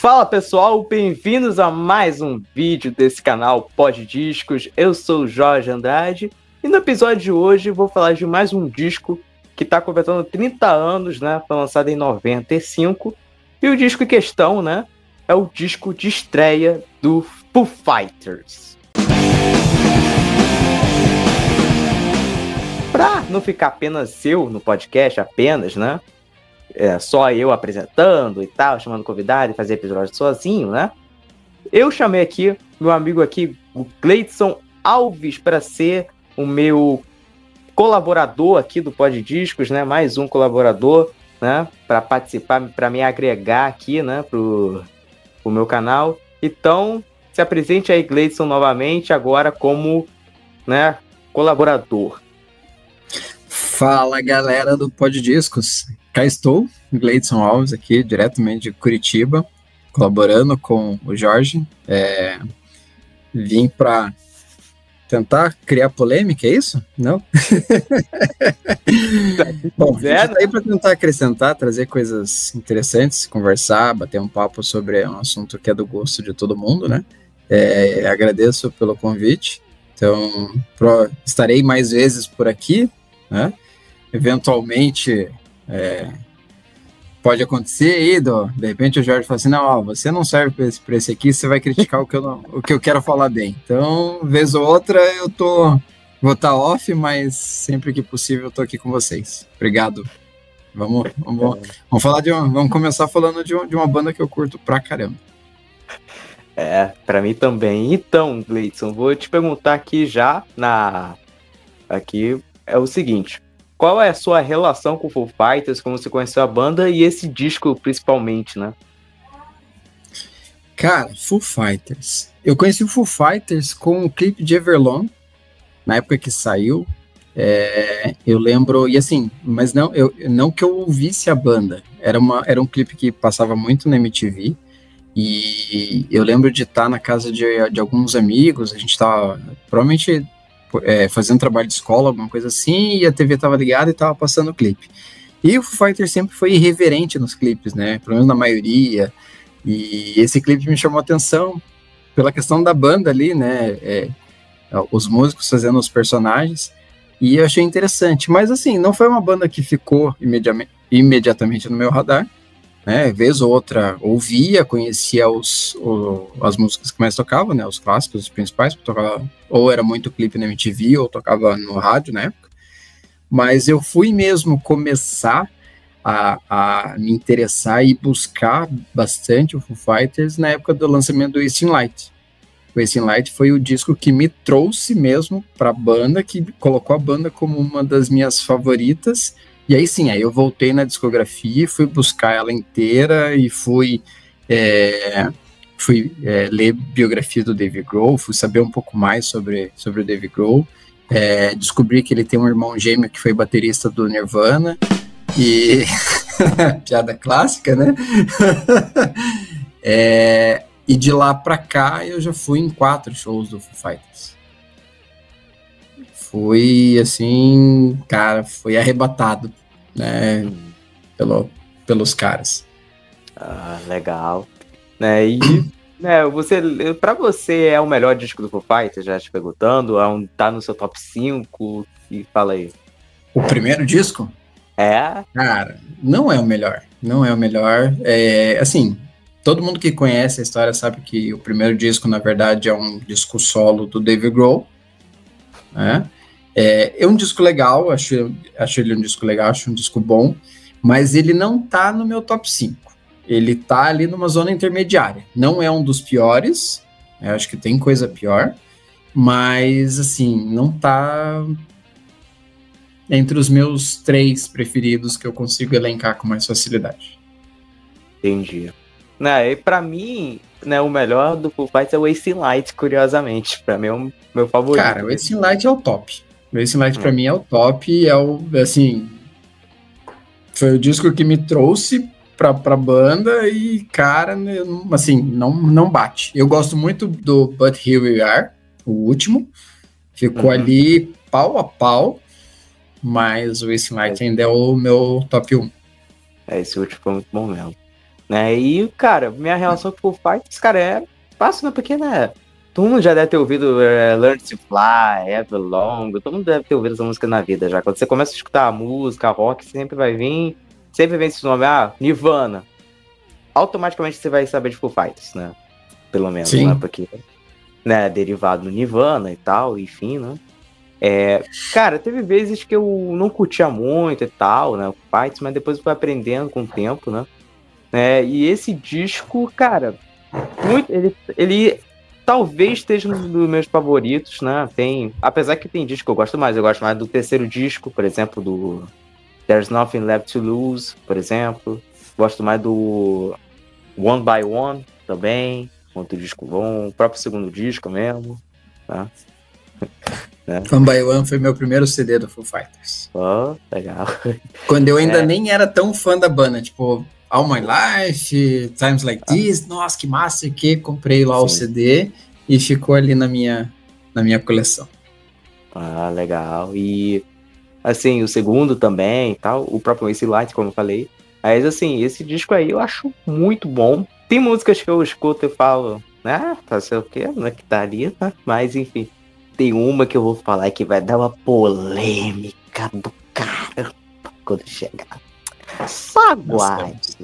Fala pessoal, bem-vindos a mais um vídeo desse canal Pod Discos. Eu sou o Jorge Andrade e no episódio de hoje vou falar de mais um disco que está completando 30 anos, né? Foi lançado em 95 e o disco em questão, né? É o disco de estreia do Foo Fighters. Pra não ficar apenas eu no podcast, apenas, né? Só eu apresentando e tal, chamando convidado e fazer episódio sozinho, né? Eu chamei aqui meu amigo aqui, o Gleidson Alves, para ser o meu colaborador aqui do Pod Discos, né? Mais um colaborador, né? Para participar, para me agregar aqui, né? Pro meu canal. Então, se apresente aí, Gleidson, novamente, agora como, né? Colaborador. Fala, galera do Pod Discos. Cá estou, Gleidson Alves, aqui, diretamente de Curitiba, colaborando com o Jorge. Vim para tentar criar polêmica, é isso? Não? Bom, a gente está aí para tentar acrescentar, trazer coisas interessantes, conversar, bater um papo sobre um assunto que é do gosto de todo mundo, né? Agradeço pelo convite. Então, estarei mais vezes por aqui, né? Eventualmente pode acontecer aí, de repente o Jorge fala assim, não, ó, você não serve para esse aqui, você vai criticar o que eu quero falar bem. Então, vez ou outra, vou estar off, mas sempre que possível eu tô aqui com vocês. Obrigado. Vamos falar vamos começar falando de uma banda que eu curto pra caramba. Pra mim também. Então, Gleidson, vou te perguntar aqui já aqui é o seguinte: qual é a sua relação com o Foo Fighters, como você conheceu a banda e esse disco principalmente, né? Cara, Foo Fighters. Eu conheci o Foo Fighters com o clipe de Everlong, na época que saiu. Eu lembro, e assim, mas não que eu ouvisse a banda, era um clipe que passava muito na MTV, e eu lembro de estar na casa de alguns amigos, a gente estava provavelmente fazendo trabalho de escola, alguma coisa assim, e a TV estava ligada e estava passando o clipe. E o Foo Fighters sempre foi irreverente nos clipes, né? Pelo menos na maioria. E esse clipe me chamou a atenção pela questão da banda ali, né? Os músicos fazendo os personagens. E eu achei interessante. Mas, assim, não foi uma banda que ficou imediatamente no meu radar, né? Vez ou outra ouvia, conhecia as músicas que mais tocavam, né? Os clássicos, os principais, ou era muito clipe na MTV, ou tocava no rádio na época. Mas eu fui mesmo começar a me interessar e buscar bastante o Foo Fighters na época do lançamento do Wasting Light. O Wasting Light foi o disco que me trouxe mesmo para a banda, que colocou a banda como uma das minhas favoritas. E aí sim, aí eu voltei na discografia, fui buscar ela inteira e fui ler biografia do Dave Grohl, fui saber um pouco mais sobre o Dave Grohl, descobri que ele tem um irmão gêmeo que foi baterista do Nirvana, e piada clássica, né? E de lá pra cá eu já fui em 4 shows do Foo Fighters. Fui, assim, cara, fui arrebatado, né, pelos caras. Legal. E, pra você é o melhor disco do Foo Fighters, já te perguntando, tá no seu top 5, e fala aí. O primeiro disco? Cara, não é o melhor, assim, todo mundo que conhece a história sabe que o primeiro disco, na verdade, é um disco solo do Dave Grohl, né? É um disco legal, acho ele um disco legal, acho um disco bom, mas ele não tá no meu top 5. Ele tá ali numa zona intermediária. Não é um dos piores, acho que tem coisa pior, mas, assim, não tá entre os meus 3 preferidos que eu consigo elencar com mais facilidade. Entendi. E pra mim, o melhor do Foo Fighters é o Wasting Light, curiosamente. Pra mim é o meu favorito. Cara, o Wasting Light é o top. O Wasting Light pra mim é o top, foi o disco que me trouxe pra banda e, cara, assim, não bate. Eu gosto muito do But Here We Are, o último, ficou ali pau a pau, mas o Wasting Light ainda é o meu top 1. Esse último foi muito bom mesmo. né? E, cara, minha relação com o Foo Fighters, cara, é fácil, né? Porque, né? Todo mundo já deve ter ouvido Learn to Fly, Everlong, todo mundo deve ter ouvido essa música na vida já. Quando você começa a escutar a música, rock, sempre vem esse nome, Nirvana. Automaticamente você vai saber de Foo Fighters, né? Pelo menos, Sim. né? Porque, né, derivado do Nirvana e tal, enfim, né? Cara, teve vezes que eu não curtia muito e tal, né? Foo Fighters, mas depois eu fui aprendendo com o tempo, né? E esse disco, cara, ele talvez esteja um dos meus favoritos, né? Apesar que tem disco que eu gosto mais do terceiro disco, por exemplo, do There's Nothing Left to Lose, por exemplo. Gosto mais do One by One também, outro disco bom, o próprio segundo disco mesmo, tá? One by One foi meu primeiro CD do Foo Fighters. Legal. Quando eu ainda nem era tão fã da banda, tipo, All My Life, Times Like This, nossa, que massa, que comprei lá o CD e ficou ali na minha coleção. Legal. E, assim, o segundo também e tal, o próprio Ace Light, como eu falei. Mas, assim, esse disco aí eu acho muito bom. Tem músicas que eu escuto e falo, tá sei o quê, não é que tá ali, né? Mas, enfim, tem uma que eu vou falar que vai dar uma polêmica do caramba quando chegar. Só aguarde.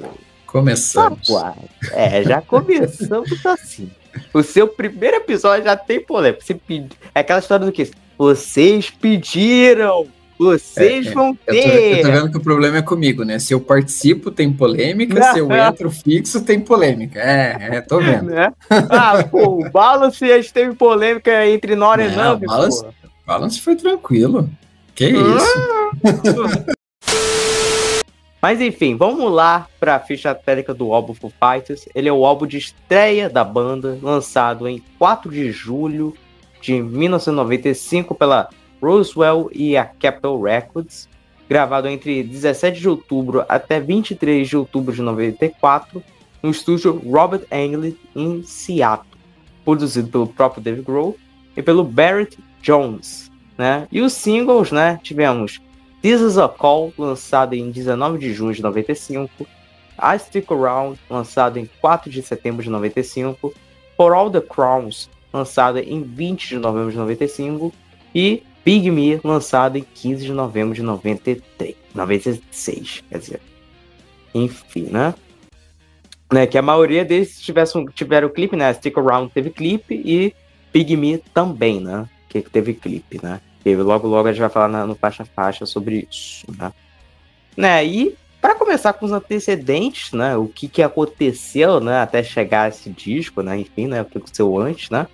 Começamos. Só aguarde. Já começamos assim. O seu primeiro episódio já tem polêmica. É aquela história do que? Vocês pediram. Vocês vão ter. Eu tô vendo que o problema é comigo, né? Se eu participo, tem polêmica. Se eu entro fixo, tem polêmica. Tô vendo. Né? O Balance teve polêmica entre Nora e Nove. Balance foi tranquilo. Que isso? Mas enfim, vamos lá para a ficha técnica do álbum Foo Fighters. Ele é o álbum de estreia da banda, lançado em 4 de julho de 1995 pela Roswell e a Capitol Records, gravado entre 17 de outubro até 23 de outubro de 94, no estúdio Robert Englund, em Seattle, produzido pelo próprio Dave Grohl e pelo Barrett Jones, né? E os singles, né, tivemos This Is a Call, lançado em 19 de junho de 95, I Stick Around, lançado em 4 de setembro de 95, For All the Crowns, lançado em 20 de novembro de 95, e Big Me, lançado em 15 de novembro de 96, quer dizer. Enfim, né? Que a maioria deles tiveram clipe, né? Stick Around teve clipe e Big Me também, né? Que teve clipe, né? E logo a gente vai falar no faixa sobre isso, né? E para começar com os antecedentes, né? O que aconteceu, né? Até chegar a esse disco, né? Enfim, né? O que aconteceu antes, né?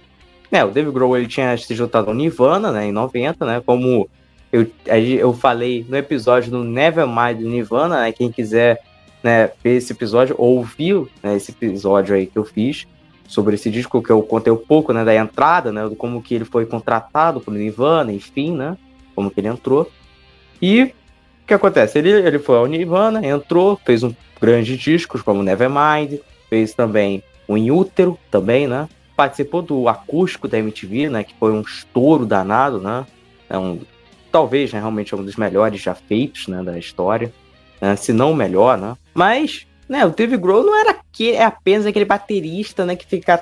O Dave Grohl, ele tinha se juntado ao Nirvana, né? Em 90, né? Como eu falei no episódio do Nevermind do Nirvana, né? Quem quiser, né, ver esse episódio, ouviu, né, esse episódio aí que eu fiz sobre esse disco, que eu contei um pouco, né, da entrada, né, de como que ele foi contratado pelo Nirvana, enfim, né, como que ele entrou. E o que acontece? Ele foi ao Nirvana, entrou, fez um grande discos como Nevermind, fez também o In Utero, também, né, participou do acústico da MTV, né, que foi um estouro danado, né, talvez, né, realmente um dos melhores já feitos, né, da história, né, se não o melhor, né, mas, né, o Dave Grohl não era apenas aquele baterista, né, que fica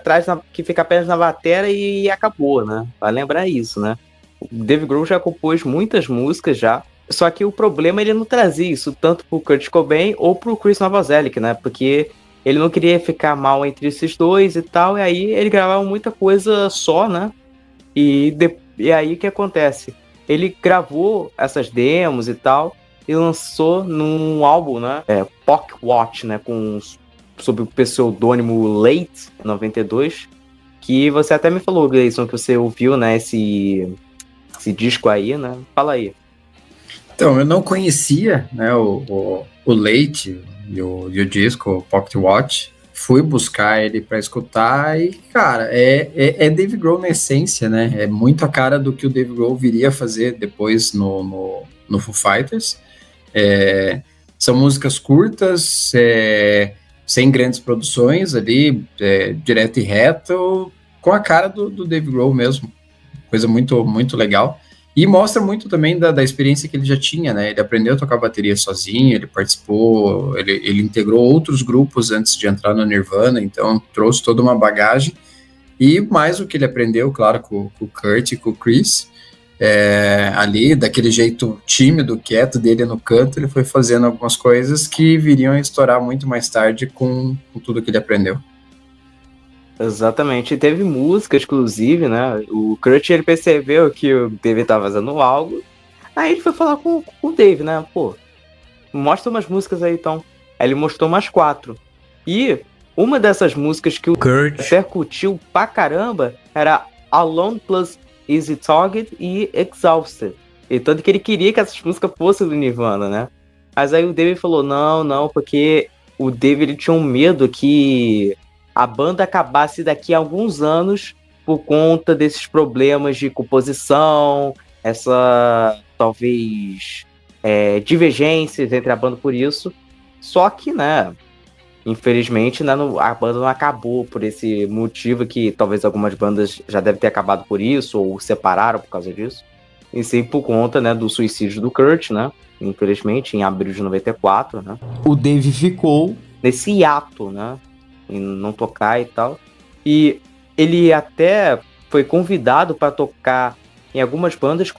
apenas na batera e acabou, né, vai lembrar isso, né, o Dave Grohl já compôs muitas músicas já, só que o problema ele não trazia isso tanto pro Kurt Cobain ou pro Chris Novoselic, né, porque ele não queria ficar mal entre esses dois e tal, e aí ele gravava muita coisa só, né? E aí o que acontece? Ele gravou essas demos e tal, e lançou num álbum, né? Pock Watch, né? Sob o pseudônimo Late 92, que você até me falou, Gleison, que você ouviu, né? Esse disco aí, né? Fala aí. Então, eu não conhecia, né? O Late e o disco, o Pocket Watch, fui buscar ele para escutar e, cara, é Dave Grohl na essência, né? É muito a cara do que o Dave Grohl viria a fazer depois no Foo Fighters. São músicas curtas, sem grandes produções ali, direto e reto, com a cara do Dave Grohl mesmo. Coisa muito, muito legal. E mostra muito também da experiência que ele já tinha, né? Ele aprendeu a tocar bateria sozinho, ele participou, ele integrou outros grupos antes de entrar no Nirvana, então trouxe toda uma bagagem. E mais o que ele aprendeu, claro, com o Kurt e com o Chris, ali, daquele jeito tímido, quieto dele no canto, ele foi fazendo algumas coisas que viriam a estourar muito mais tarde com tudo que ele aprendeu. Exatamente, e teve música, inclusive, né? O Kurt, ele percebeu que o Dave tava fazendo algo, aí ele foi falar com o Dave, né? Pô, mostra umas músicas aí, então. Aí ele mostrou umas 4. E uma dessas músicas que o Kurt percutiu pra caramba era Alone Plus Easy Target e Exhausted. E tanto que ele queria que essas músicas fossem do Nirvana, né? Mas aí o Dave falou, não, porque o Dave, ele tinha um medo que a banda acabasse daqui a alguns anos por conta desses problemas de composição, essa, talvez, divergências entre a banda por isso. Só que, né, infelizmente, né, a banda não acabou por esse motivo, que talvez algumas bandas já devem ter acabado por isso, ou separaram por causa disso. E sim por conta, né, do suicídio do Kurt, né, infelizmente, em abril de 94, né. O Dave ficou nesse hiato, né, em não tocar e tal. E ele até foi convidado para tocar em algumas bandas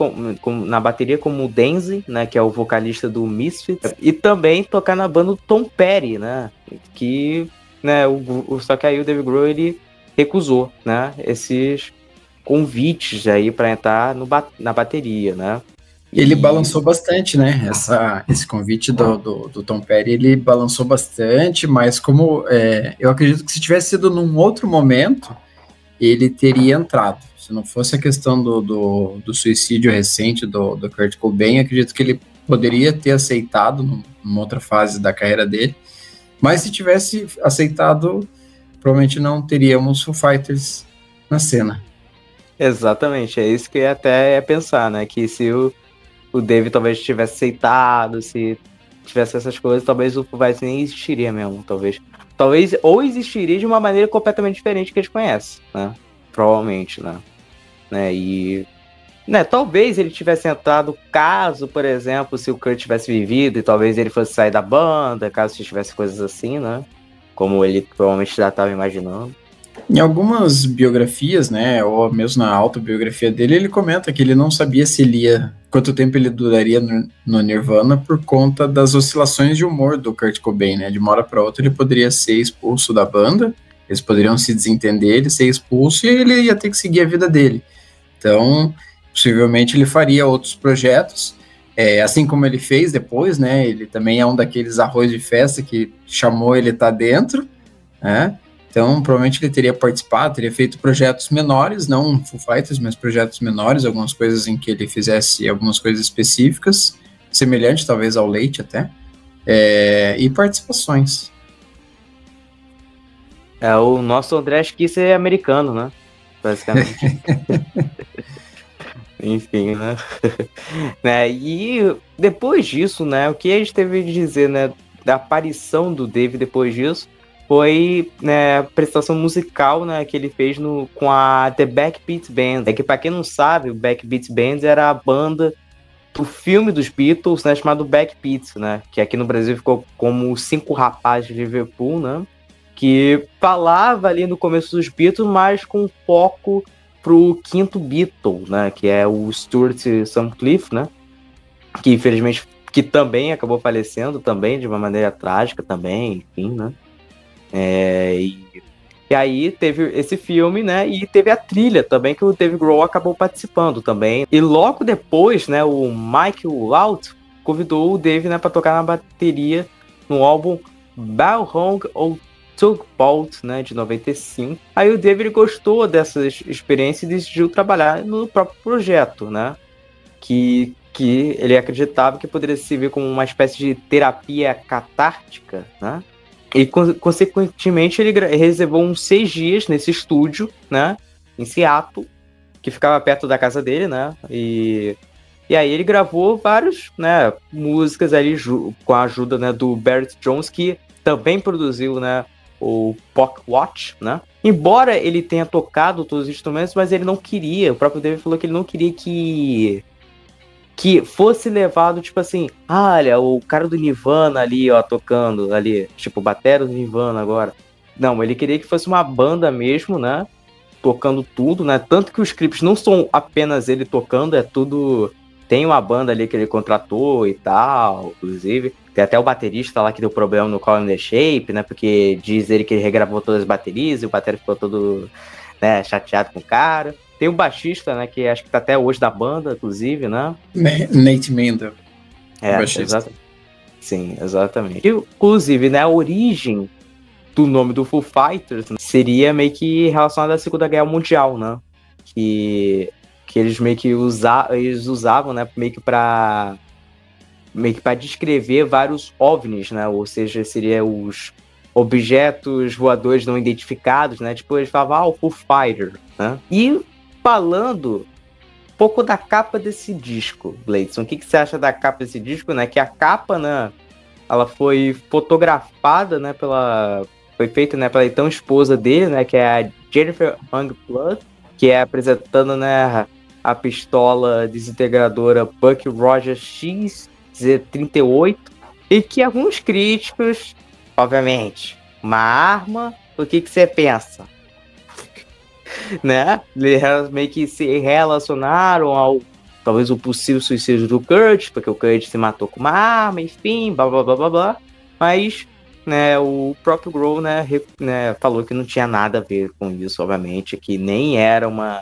na bateria, como o Danzig, né, que é o vocalista do Misfits, e também tocar na banda do Tom Petty, né, que, né, só que aí o Dave Grohl, ele recusou, né, esses convites aí para entrar na bateria, né. Ele balançou bastante, né? Esse convite do Tom Petty, ele balançou bastante, mas como eu acredito que se tivesse sido num outro momento, ele teria entrado. Se não fosse a questão do suicídio recente do Kurt Cobain, acredito que ele poderia ter aceitado numa outra fase da carreira dele, mas se tivesse aceitado, provavelmente não teríamos Foo Fighters na cena. Exatamente, é isso que eu até ia pensar, né? Que se o Dave talvez tivesse aceitado, se tivesse essas coisas, talvez o Foo Fighters nem existiria mesmo, talvez. Talvez, ou existiria de uma maneira completamente diferente que eles conhecem, né? Provavelmente, né? E, né, talvez ele tivesse entrado caso, por exemplo, se o Kurt tivesse vivido, e talvez ele fosse sair da banda, caso tivesse coisas assim, né? Como ele provavelmente já estava imaginando. Em algumas biografias, né, ou mesmo na autobiografia dele, ele comenta que ele não sabia quanto tempo ele duraria no Nirvana por conta das oscilações de humor do Kurt Cobain, né, de uma hora para outra ele poderia ser expulso da banda, eles poderiam se desentender, ele ser expulso e ele ia ter que seguir a vida dele. Então, possivelmente ele faria outros projetos, assim como ele fez depois, né, ele também é um daqueles arroz de festa que chamou ele tá dentro, né. Então, provavelmente ele teria participado, teria feito projetos menores, não Foo Fighters, mas projetos menores, algumas coisas em que ele fizesse algumas coisas específicas, semelhante talvez ao Leite até, e participações. O nosso André Kisser é americano, né? Basicamente. Enfim, né? E depois disso, né? O que a gente teve de dizer, né? Da aparição do Dave depois disso, foi, né, a prestação musical, né, que ele fez com a The Backbeat Band. Que para quem não sabe, o Backbeat Band era a banda do filme dos Beatles, né, chamado Backbeat, né, que aqui no Brasil ficou como Os Cinco Rapazes de Liverpool, né, que falava ali no começo dos Beatles, mas com foco pro quinto Beatle, né, que é o Stuart Sutcliffe, né, que infelizmente que também acabou falecendo também de uma maneira trágica também, enfim, né. E aí teve esse filme, né, e teve a trilha também que o Dave Grohl acabou participando também. E logo depois, né, o Mike Lout convidou o Dave, né, para tocar na bateria no álbum Bellhong ou Tugboat, né, de 95. Aí o Dave, ele gostou dessas experiências e decidiu trabalhar no próprio projeto, né, que ele acreditava que poderia servir como uma espécie de terapia catártica, né. E, consequentemente, ele reservou uns 6 dias nesse estúdio, né, em Seattle, que ficava perto da casa dele, né, e aí ele gravou várias, né, músicas ali com a ajuda, né, do Barrett Jones, que também produziu, né, o Pock Watch, né. Embora ele tenha tocado todos os instrumentos, mas ele não queria, o próprio David falou que ele não queria que que fosse levado, tipo assim, olha, o cara do Nirvana ali, ó, tocando ali, tipo, batera do Nirvana agora. Não, ele queria que fosse uma banda mesmo, né? Tocando tudo, né? Tanto que os clipes não são apenas ele tocando, é tudo... Tem uma banda ali que ele contratou e tal, inclusive. Tem até o baterista lá que deu problema no Call and the Shape, né? Porque diz ele que ele regravou todas as baterias e o baterista ficou todo, né, chateado com o cara. Tem o baixista, né? Que acho que tá até hoje da banda, inclusive, né? Nate Mendel. Exatamente. Sim, exatamente. E, inclusive, né? A origem do nome do Foo Fighters, né, seria meio que relacionado à Segunda Guerra Mundial, né? Que eles meio que usavam, né? Meio que para descrever vários OVNIs, né? Ou seja, seria os objetos voadores não identificados, né? Tipo, eles falavam, o Foo Fighter, né? E falando um pouco da capa desse disco, Gleidson, o que você acha da capa desse disco, né? Que a capa, né? Ela foi fotografada, né? Foi feita, né? Pela então esposa dele, né? Que é a Jennifer Youngblood, que é apresentando, né? A pistola desintegradora Buck Rogers X-38, e que alguns críticos, obviamente, uma arma, o que você pensa? Né? Eles meio que se relacionaram ao, talvez, o possível suicídio do Kurt, porque o Kurt se matou com uma arma, enfim, blá blá blá blá blá, mas, né, o próprio Grohl, né, falou que não tinha nada a ver com isso, obviamente, que nem era uma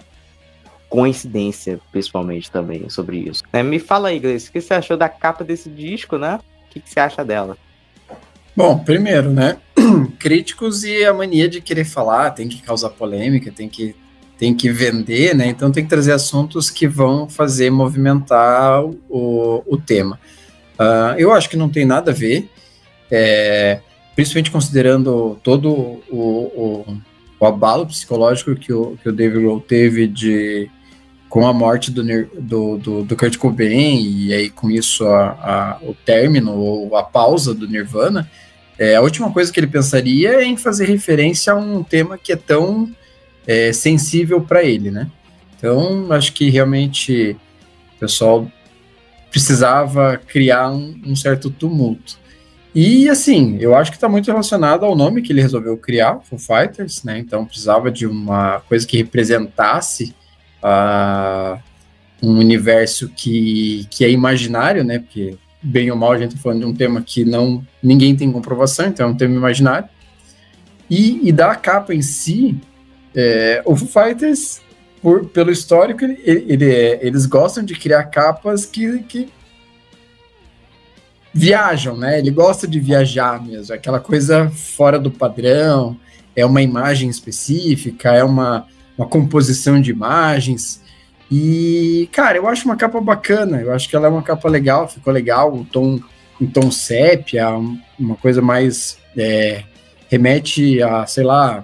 coincidência, principalmente, também, sobre isso. Me fala aí, Gleice, o que você achou da capa desse disco, né? O que você acha dela? Bom, primeiro, né? Críticos e a mania de querer falar, tem que causar polêmica, tem que vender, né? Então tem que trazer assuntos que vão fazer movimentar o tema. Eu acho que não tem nada a ver, principalmente considerando todo o abalo psicológico que o Dave Grohl teve com a morte do Kurt Cobain, e aí com isso o término ou a pausa do Nirvana. A última coisa que ele pensaria é em fazer referência a um tema que é tão sensível para ele, né? Então, acho que realmente o pessoal precisava criar um certo tumulto. E, assim, eu acho que está muito relacionado ao nome que ele resolveu criar, Foo Fighters, né? Então, precisava de uma coisa que representasse um universo que é imaginário, né? Porque, bem ou mal, a gente está falando de um tema que ninguém tem comprovação, então é um tema imaginário. E da capa em si, o Foo Fighters, pelo histórico, eles gostam de criar capas que viajam, né? Ele gosta de viajar mesmo, aquela coisa fora do padrão, é uma imagem específica, é uma composição de imagens. E, cara, eu acho uma capa bacana, eu acho que ela é uma capa legal, ficou legal, um tom sépia, uma coisa mais remete a, sei lá,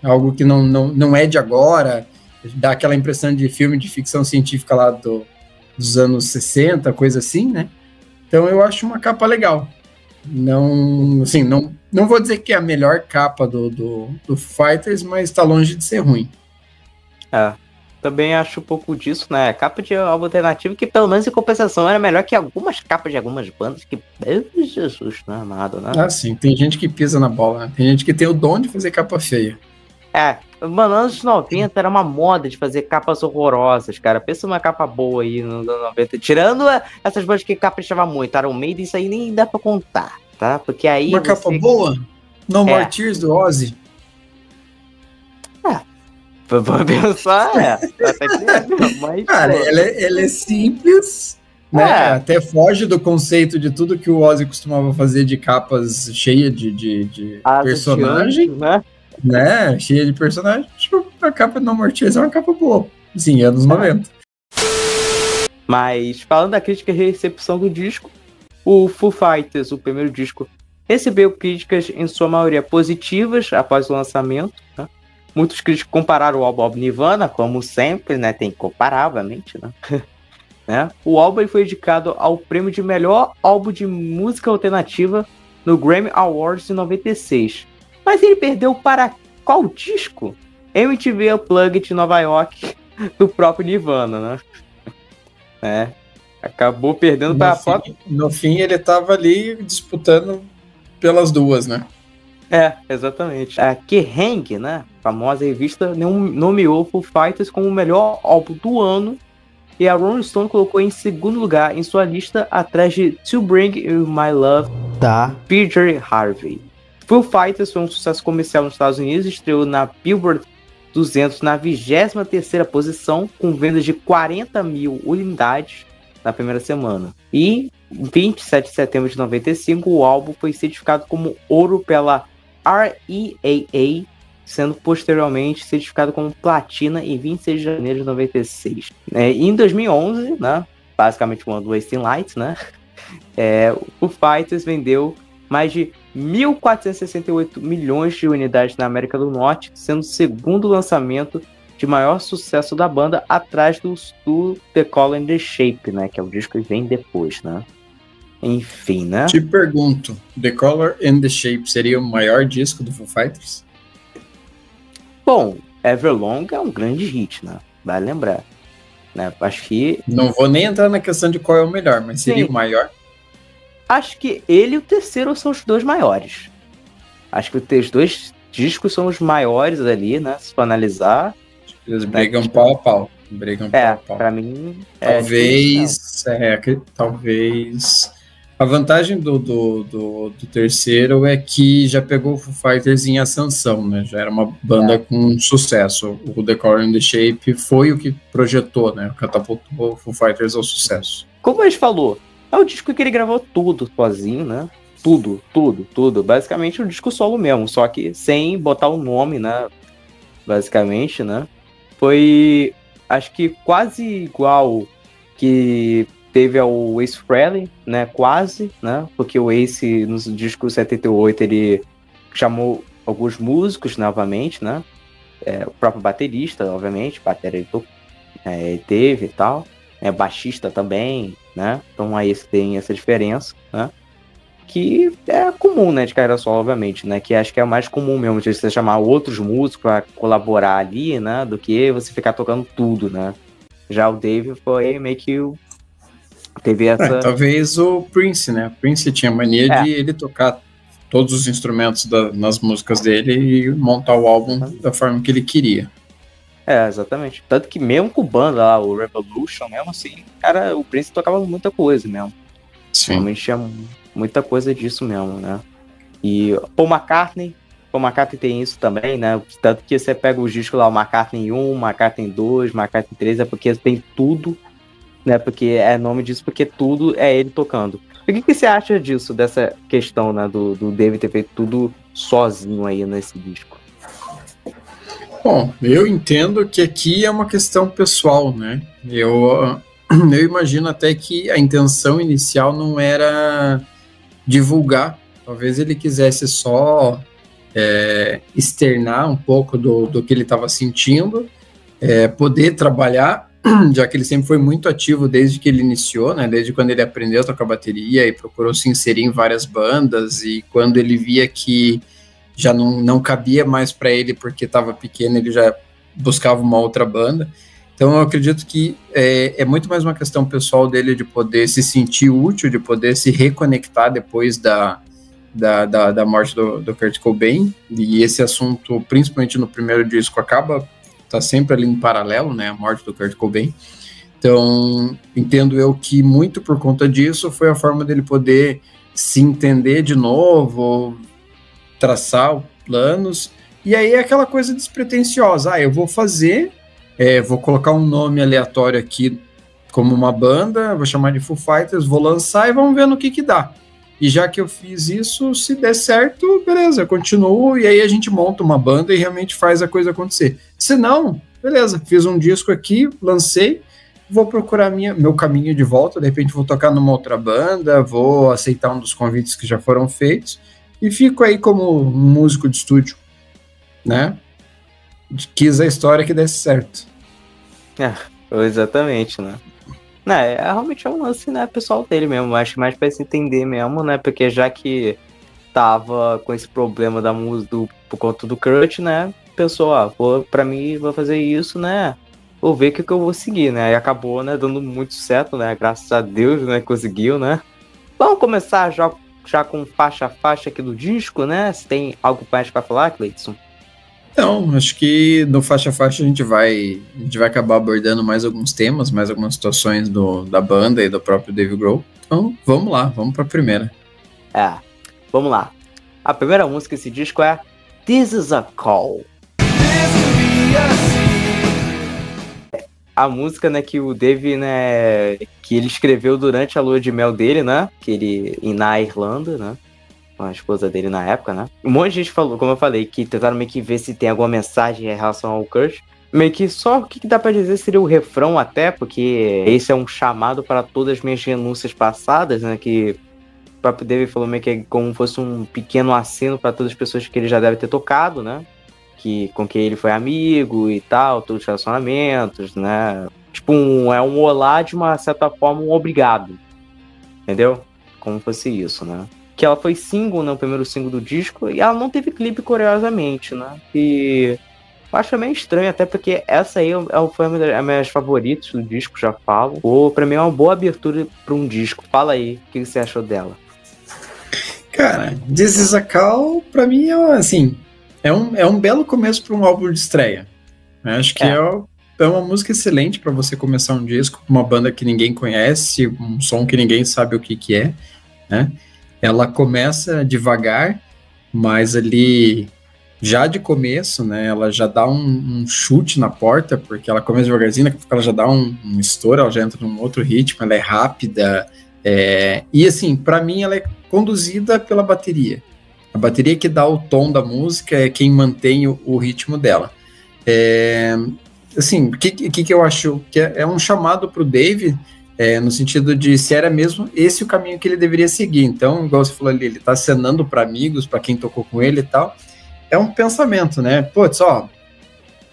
algo que não é de agora, dá aquela impressão de filme de ficção científica lá dos anos 60, coisa assim, né? Então eu acho uma capa legal. Não vou dizer que é a melhor capa do Fighters, mas está longe de ser ruim. Também acho um pouco disso, né? Capa de álbum alternativo que, pelo menos em compensação, era melhor que algumas capas de algumas bandas que, meu Jesus, não é amado, né? Sim, tem gente que pisa na bola, né? Tem gente que tem o dom de fazer capa feia. Mano, anos 90 era uma moda de fazer capas horrorosas, cara. Pensa numa capa boa aí nos anos 90. Tirando essas bandas que caprichavam muito, Iron Maiden, isso aí nem dá pra contar, tá? Porque aí. Uma capa boa? No More Tears do Ozzy? Vamos pensar, mas, cara, ela é simples, né? Até foge do conceito de tudo que o Ozzy costumava fazer de capas cheias de personagem, né? Cheia de personagem. Tipo, a capa do No More Tears é uma capa boa, sim, anos 90. Mas, falando da crítica e recepção do disco, o Foo Fighters, o primeiro disco, recebeu críticas em sua maioria positivas após o lançamento, né? Muitos críticos compararam o álbum ao Nirvana, como sempre, né? Tem que comparar, obviamente, né? O álbum foi indicado ao prêmio de melhor álbum de música alternativa no Grammy Awards de 96. Mas ele perdeu para qual disco? MTV Unplugged de Nova York, do próprio Nirvana, né? Acabou perdendo para a própria. No fim, ele tava ali disputando pelas duas, né? Exatamente. A Kerrang, né, famosa revista, nomeou Foo Fighters como o melhor álbum do ano, e a Rolling Stone colocou em segundo lugar em sua lista, atrás de To Bring You My Love, da PJ Harvey. Foo Fighters foi um sucesso comercial nos Estados Unidos, estreou na Billboard 200 na 23ª posição, com vendas de 40 mil unidades na primeira semana. E em 27 de setembro de 95, o álbum foi certificado como ouro pela REAA, sendo posteriormente certificado como platina em 26 de janeiro de 96. E em 2011, né, basicamente o ano do Wasting Light, né, o Fighters vendeu mais de 1.468 milhões de unidades na América do Norte, sendo o segundo lançamento de maior sucesso da banda, atrás do The Color and the Shape, né, que é o disco que vem depois, né. Enfim, né? Te pergunto, The Color and the Shape seria o maior disco do Foo Fighters? Bom, Everlong é um grande hit, né? Vale lembrar. Né? Acho que... Não vou nem entrar na questão de qual é o melhor, mas seria o maior? Acho que ele e o terceiro são os dois maiores. Acho que os dois discos são os maiores ali, né? Se for analisar. Eles brigam pau a pau. Pra mim... Talvez... A vantagem do terceiro é que já pegou o Foo Fighters em ascensão, né? Já era uma banda com sucesso. O The Color and the Shape foi o que projetou, né? Catapultou o Foo Fighters ao sucesso. Como a gente falou, é o disco que ele gravou tudo sozinho, né? Tudo. Basicamente um disco solo mesmo, só que sem botar o nome, né? Basicamente, né? Foi, acho que quase igual que... teve o Ace Frehley, né, quase, né, porque o Ace, no disco 78, ele chamou alguns músicos novamente, né, o próprio baterista, obviamente, bateria ele teve e tal, baixista também, né, então aí tem essa diferença, né, que é comum, né, de carreira solo, obviamente, né, que acho que é o mais comum mesmo, de você chamar outros músicos para colaborar ali, né, do que você ficar tocando tudo, né. Já o Dave foi meio que teve essa... talvez o Prince, né? O Prince tinha mania de ele tocar todos os instrumentos nas músicas dele e montar o álbum da forma que ele queria. Exatamente. Tanto que mesmo com banda lá, o Revolution, mesmo assim, cara, o Prince tocava muita coisa mesmo. Sim. Realmente tinha muita coisa disso mesmo, né? E Paul McCartney tem isso também, né? Tanto que você pega os discos lá, o McCartney 1, McCartney 2, McCartney 3, é porque tem tudo, né? Porque é nome disso, porque tudo é ele tocando. O que você acha disso, dessa questão, né, do David ter feito tudo sozinho aí nesse disco? Bom, eu entendo que aqui é uma questão pessoal, né? Eu imagino até que a intenção inicial não era divulgar. Talvez ele quisesse só externar um pouco do que ele estava sentindo, poder trabalhar, já que ele sempre foi muito ativo desde que ele iniciou, né, desde quando ele aprendeu a tocar bateria e procurou se inserir em várias bandas, e quando ele via que já não cabia mais para ele porque estava pequeno, ele já buscava uma outra banda. Então eu acredito que é muito mais uma questão pessoal dele, de poder se sentir útil, de poder se reconectar depois da morte do Kurt Cobain, e esse assunto, principalmente no primeiro disco, tá sempre ali em paralelo, né, a morte do Kurt Cobain. Então, entendo eu que muito por conta disso foi a forma dele poder se entender de novo, traçar planos, e aí é aquela coisa despretensiosa, eu vou fazer, vou colocar um nome aleatório aqui como uma banda, vou chamar de Foo Fighters, vou lançar e vamos ver no que dá. E já que eu fiz isso, se der certo, beleza, eu continuo, e aí a gente monta uma banda e realmente faz a coisa acontecer. Se não, beleza, fiz um disco aqui, lancei, vou procurar meu caminho de volta, de repente vou tocar numa outra banda, vou aceitar um dos convites que já foram feitos, e fico aí como um músico de estúdio, né? Quis a história que desse certo. Exatamente, né? Realmente é um lance, né, pessoal dele mesmo, acho que mais pra se entender mesmo, né, porque já que tava com esse problema da música por conta do Kurt, né, pensou, pra mim, vou fazer isso, né, vou ver o que eu vou seguir, né? E acabou, né, dando muito certo, né? Graças a Deus, né, conseguiu, né? Vamos começar já com faixa a faixa aqui do disco, né? Se tem algo mais pra falar, Cleiton? Então, acho que no faixa a faixa a gente vai acabar abordando mais alguns temas, mais algumas situações da banda e do próprio Dave Grohl. Então, vamos lá, vamos pra primeira. Vamos lá. A primeira música desse disco é This Is a Call. A música, né, que o Dave, né, que ele escreveu durante a lua de mel dele, né, que ele, na Irlanda, né, com a esposa dele na época, né. Um monte de gente falou, como eu falei, que tentaram meio que ver se tem alguma mensagem em relação ao Kurt. Meio que só o que dá pra dizer seria o refrão até, porque esse é um chamado para todas as minhas renúncias passadas, né, que o próprio Dave falou meio que é como fosse um pequeno aceno para todas as pessoas que ele já deve ter tocado, né, com quem ele foi amigo e tal, todos os relacionamentos, né? Tipo, é um olá de uma certa forma, um obrigado. Entendeu? Como fosse isso, né? Que ela foi single, né? O primeiro single do disco, e ela não teve clipe, curiosamente, né? E eu acho meio estranho, até porque essa aí foi uma das minhas favoritas do disco, já falo. Ou pra mim é uma boa abertura pra um disco. Fala aí, o que você achou dela? Cara, This Is a Call, pra mim, assim, é um belo começo para um álbum de estreia. Eu acho que é uma música excelente para você começar um disco com uma banda que ninguém conhece, um som que ninguém sabe o que é, né? Ela começa devagar, mas ali, já de começo, né, ela já dá um chute na porta, porque ela começa devagarzinho, daqui a pouco ela já dá um estouro, ela já entra num outro ritmo, ela é rápida, e assim, para mim ela é conduzida pela bateria. A bateria que dá o tom da música é quem mantém o ritmo dela. Assim, o que eu acho? Que é um chamado para o Dave, no sentido de se era mesmo esse o caminho que ele deveria seguir. Então, igual você falou ali, ele está acenando para amigos, para quem tocou com ele e tal. É um pensamento, né? Putz,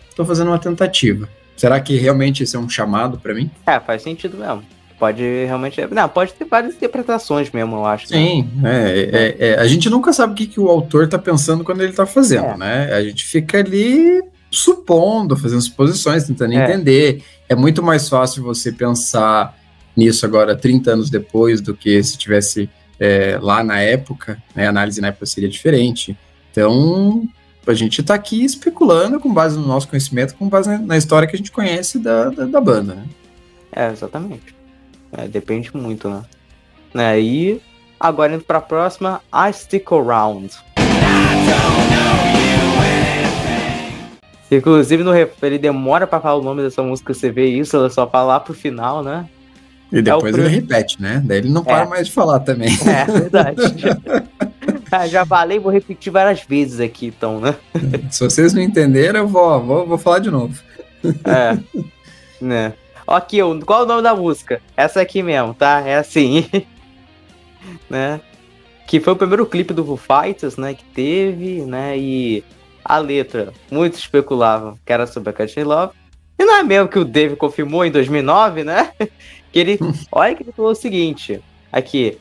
estou fazendo uma tentativa. Será que realmente esse é um chamado para mim? Faz sentido mesmo. Pode realmente... Não, pode ter várias interpretações mesmo, eu acho. Sim, né? A gente nunca sabe o que o autor está pensando quando ele está fazendo, né? A gente fica ali supondo, fazendo suposições, tentando entender. É muito mais fácil você pensar nisso agora, 30 anos depois, do que se tivesse lá na época, né? A análise na época seria diferente. Então, a gente está aqui especulando com base no nosso conhecimento, com base na história que a gente conhece da banda, né? Exatamente. Depende muito, né? E agora indo pra próxima, I Stick Around. Inclusive no refrão, ele demora pra falar o nome dessa música, você vê isso, ela só fala lá pro final, né? E depois ele repete, né? Daí ele não para mais de falar também. É verdade. Já falei, vou repetir várias vezes aqui, então, né? Se vocês não entenderam, eu vou falar de novo. Né? Aqui, qual é o nome da música? Essa aqui mesmo, tá? É assim. Né? Que foi o primeiro clipe do Foo Fighters, né? Que teve, né? E a letra, muitos especulavam que era sobre a Courtney Love. E não é mesmo que o Dave confirmou em 2009, né? Que ele... Olha que ele falou o seguinte. Aqui.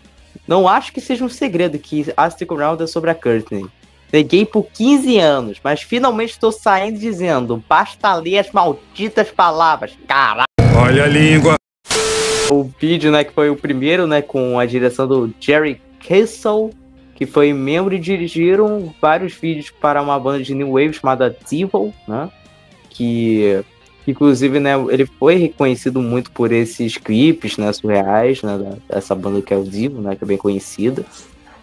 Não acho que seja um segredo que I Stick Around é sobre a Courtney. Neguei por 15 anos, mas finalmente estou saindo dizendo: basta ler as malditas palavras. Caralho. Olha a língua. O vídeo, né, que foi o primeiro, né, com a direção do Jerry Kessel, que foi membro e dirigiram vários vídeos para uma banda de New Wave chamada Devil, né, que inclusive, né, ele foi reconhecido muito por esses clipes, né, surreais, né, dessa banda que é o Devil, né, que é bem conhecida,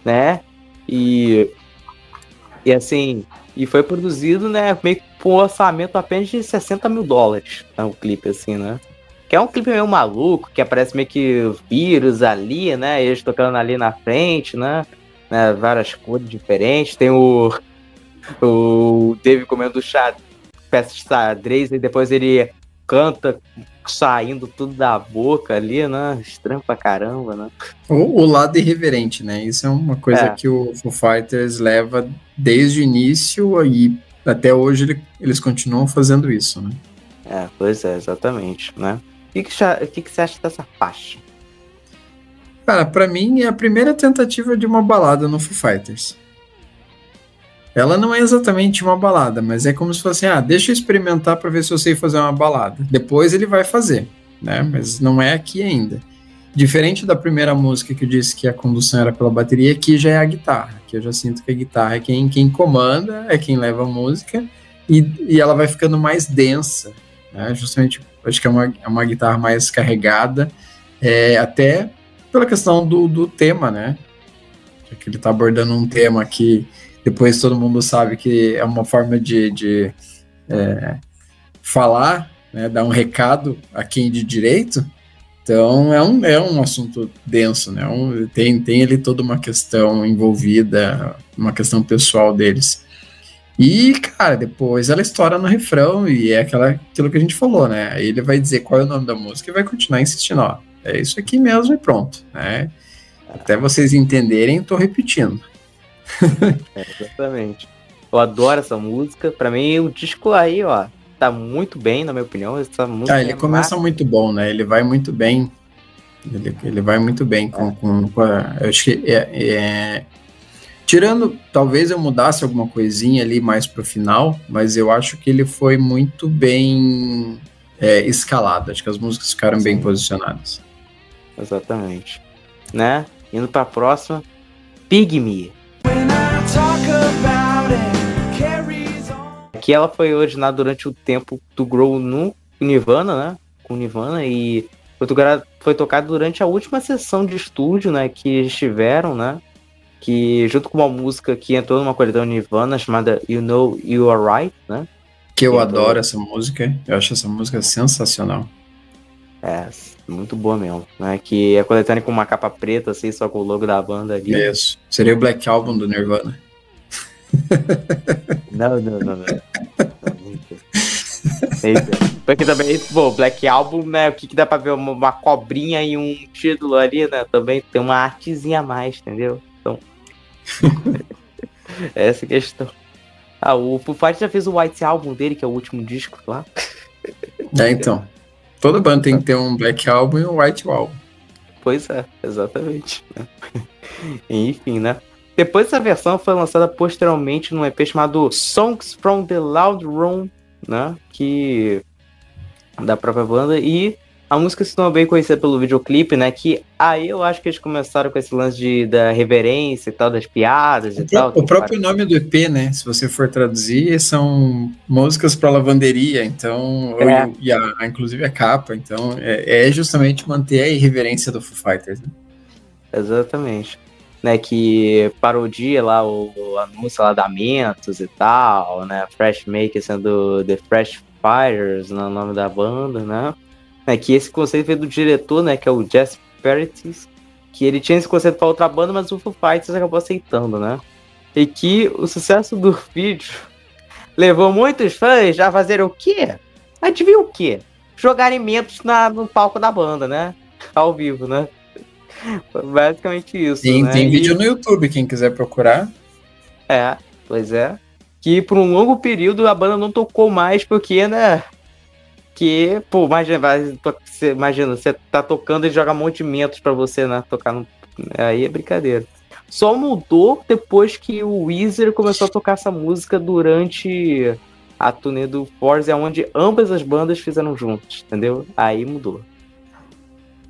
né, e assim, e foi produzido, né, meio que por um orçamento apenas de $60 mil, né, o clipe, assim, né. Que é um clipe meio maluco, que aparece meio que vírus ali, né? Eles tocando ali na frente, né? Várias cores diferentes. Tem o Dave comendo peça de xadrez e depois ele canta saindo tudo da boca ali, né? Estranho pra caramba, né? O lado irreverente, né? Isso é uma coisa que o Foo Fighters leva desde o início e até hoje eles continuam fazendo isso, né? Pois é, exatamente, né? O que você acha dessa faixa? Cara, pra mim é a primeira tentativa de uma balada no Foo Fighters. Ela não é exatamente uma balada, mas é como se fosse, deixa eu experimentar para ver se eu sei fazer uma balada. Depois ele vai fazer, né? Mas não é aqui ainda. Diferente da primeira música que eu disse que a condução era pela bateria, aqui já é a guitarra, que eu já sinto que a guitarra é quem comanda, é quem leva a música, e ela vai ficando mais densa, né? Justamente, acho que é uma guitarra mais carregada, até pela questão do tema, né? Que ele está abordando um tema que depois todo mundo sabe que é uma forma de falar, né? Dar um recado a quem de direito. Então, é um assunto denso, né? Tem ali toda uma questão envolvida, uma questão pessoal deles. E, cara, depois ela estoura no refrão e é aquilo que a gente falou, né? Aí ele vai dizer qual é o nome da música e vai continuar insistindo, ó, é isso aqui mesmo e pronto, né? Até vocês entenderem, tô repetindo. Exatamente. Eu adoro essa música. Pra mim, o disco aí, ó, tá muito bem, na minha opinião. Essa música ele começa muito bom, né? Ele vai muito bem. Ele vai muito bem com eu acho que tirando, talvez eu mudasse alguma coisinha ali mais pro final, mas eu acho que ele foi muito bem escalado. Acho que as músicas ficaram bem posicionadas. Exatamente. Né? Indo pra próxima, Big Me. Que ela foi originada durante o tempo do Grow no Nirvana, né? Com Nirvana, e foi tocada durante a última sessão de estúdio, né? Que eles tiveram, né? Que junto com uma música que entrou numa coletânea Nirvana chamada You Know You Are Right, né? Que eu adoro essa música, eu acho essa música sensacional. Muito boa mesmo, né? Que é coletânea com uma capa preta, assim, só com o logo da banda ali. Isso, seria o Black Album do Nirvana. Não. Porque também, pô, Black Album, né? O que dá pra ver? Uma cobrinha e um título ali, né? Também tem uma artezinha a mais, entendeu? Então, essa é a questão. O Foo Fighters já fez o White Album dele, que é o último disco lá. Então. Toda banda tem que ter um Black Album e um White Album. Pois é, exatamente. Enfim, né? Depois essa versão foi lançada posteriormente num EP chamado Songs from the Loud Room, né? Que da própria banda, e a música se tornou bem conhecida pelo videoclipe, né? Que aí eu acho que eles começaram com esse lance da reverência e tal, das piadas e tal. O próprio nome do EP, né? Se você for traduzir, são músicas para lavanderia, então, inclusive a capa, então é justamente manter a irreverência do Foo Fighters, né? Exatamente. Né, que parodia lá o anúncio lá da Mentos e tal, né? Fresh Maker sendo The Fresh Fighters, no nome da banda, né? Que esse conceito veio do diretor, né, que é o Jess Paredes, que ele tinha esse conceito para outra banda, mas o Foo Fighters acabou aceitando, né? E que o sucesso do vídeo levou muitos fãs a fazer o quê? Adivinha o quê? Jogarem mentos no palco da banda, né? Ao vivo, né? Basicamente isso, né? Tem vídeo no YouTube, quem quiser procurar. Pois é. Que por um longo período a banda não tocou mais, porque, né? Que, pô, imagina, você tá tocando e joga um monte de mentos pra você, né? Tocar no. Aí é brincadeira. Só mudou depois que o Weezer começou a tocar essa música durante a turnê do Force, onde ambas as bandas fizeram juntos, entendeu? Aí mudou.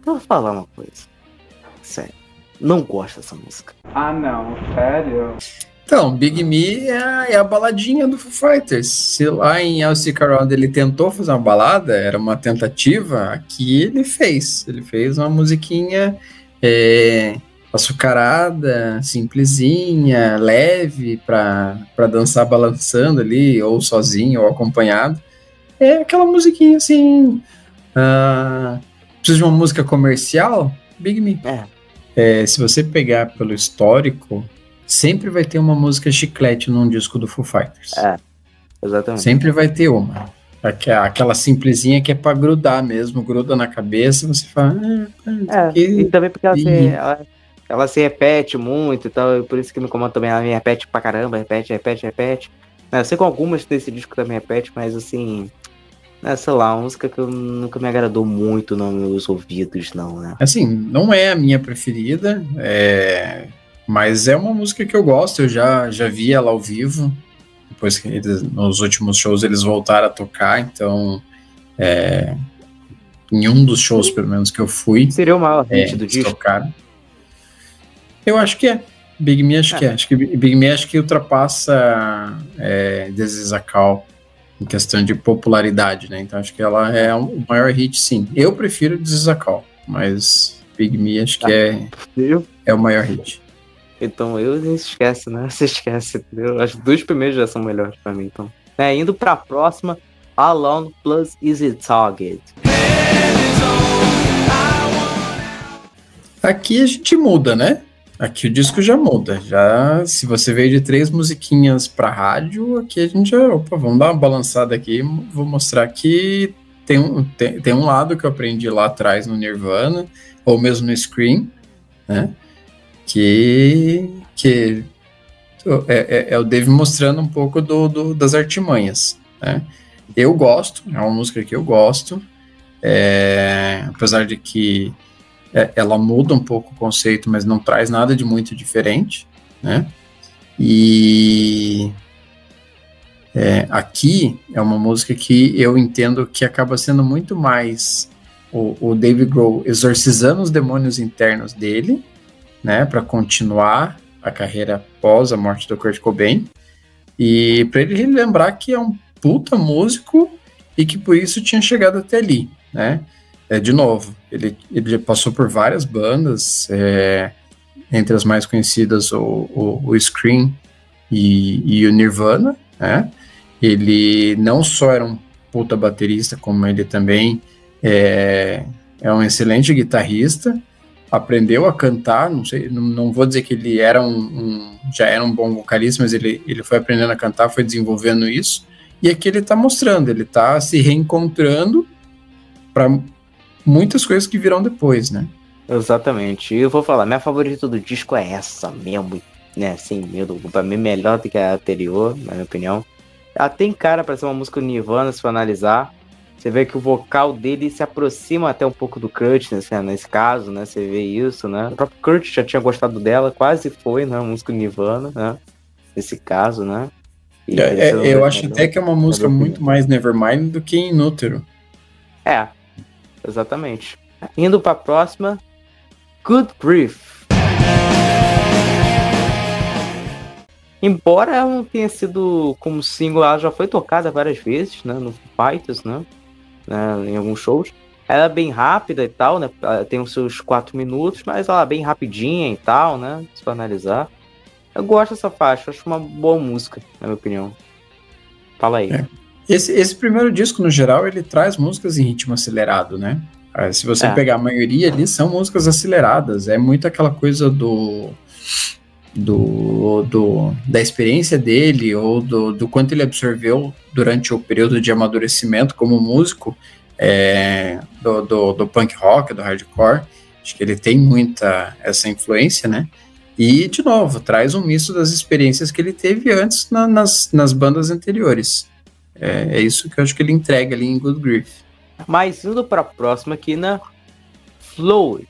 Eu vou falar uma coisa. Sério. Não gosto dessa música. Ah, não. Sério? Então, Big Me é a baladinha do Foo Fighters. Se lá em I'll Stick Around ele tentou fazer uma balada, era uma tentativa, aqui ele fez. Ele fez uma musiquinha açucarada, simplesinha, leve, pra dançar balançando ali, ou sozinho, ou acompanhado. É aquela musiquinha assim... precisa de uma música comercial? Big Me. Se você pegar pelo histórico... Sempre vai ter uma música chiclete num disco do Foo Fighters. Exatamente. Sempre vai ter uma. Aquela simplesinha que é pra grudar mesmo, gruda na cabeça, você fala... E também porque ela se repete muito e tal, por isso que me incomoda também, ela me repete pra caramba, repete. Eu sei que algumas desse disco também repete, mas assim... sei lá, uma música que nunca me agradou muito nos meus ouvidos, não, né? Assim, não é a minha preferida, Mas é uma música que eu gosto, eu já vi ela ao vivo, depois que nos últimos shows eles voltaram a tocar, então em um dos shows, pelo menos, que eu fui, Seria o maior hit do eles disco? tocaram. Eu acho que é. Big Me acho que é. Acho que Big Me acho que ultrapassa This Is a Call em questão de popularidade, né? Então acho que ela é o maior hit, sim. Eu prefiro This Is a Call, mas Big Me acho que é o maior hit. Então eu não esquece, né? Você esquece, entendeu? As duas primeiras já são melhores pra mim, então. Indo pra próxima, Alone plus Easy Target. Aqui a gente muda, né? Aqui o disco já muda. Já, se você veio de 3 musiquinhas pra rádio, aqui a gente já... Opa, vamos dar uma balançada aqui. Vou mostrar que tem um lado que eu aprendi lá atrás no Nirvana, ou mesmo no Scream, né? Que é o Dave mostrando um pouco das artimanhas, né? Eu gosto, é uma música que eu gosto, apesar de que ela muda um pouco o conceito, mas não traz nada de muito diferente, né? E aqui é uma música que eu entendo que acaba sendo muito mais o Dave Grohl exorcizando os demônios internos dele, né, para continuar a carreira após a morte do Kurt Cobain, e para ele lembrar que é um puta músico e que por isso tinha chegado até ali, né? De novo, ele passou por várias bandas, entre as mais conhecidas o Scream e o Nirvana, né? Ele não só era um puta baterista, como ele também é um excelente guitarrista, aprendeu a cantar, não vou dizer que ele era já era um bom vocalista, mas ele foi aprendendo a cantar, foi desenvolvendo isso, e aqui ele tá mostrando, ele tá se reencontrando para muitas coisas que virão depois, né? Exatamente, e eu vou falar, minha favorita do disco é essa mesmo, né, assim, pra mim melhor do que a anterior, na minha opinião. Ela tem cara pra ser uma música Nirvana, se for analisar. Você vê que o vocal dele se aproxima até um pouco do Kurt, né, nesse caso, né? Você vê isso, né? O próprio Kurt já tinha gostado dela, quase foi, né? Uma música Nirvana, né? Nesse caso, né? Eu acho até que é uma música muito mais Nevermind do que Inútero. Exatamente. Indo pra próxima, Good Grief. Embora ela não tenha sido como single, ela já foi tocada várias vezes, né? No Fighters, né? Em alguns shows. Ela é bem rápida e tal, né? Ela tem os seus 4 minutos, mas ela é bem rapidinha e tal, né? Se for analisar. Eu gosto dessa faixa, acho uma boa música, na minha opinião. Fala aí. Esse primeiro disco, no geral, ele traz músicas em ritmo acelerado, né? Se você pegar a maioria ali, são músicas aceleradas. É muito aquela coisa da experiência dele, ou do quanto ele absorveu durante o período de amadurecimento como músico, do punk rock, do hardcore. Acho que ele tem muita essa influência, né? E, de novo, traz um misto das experiências que ele teve antes nas bandas anteriores. É isso que eu acho que ele entrega ali em Good Grief. Mas indo para a próxima aqui, na Float.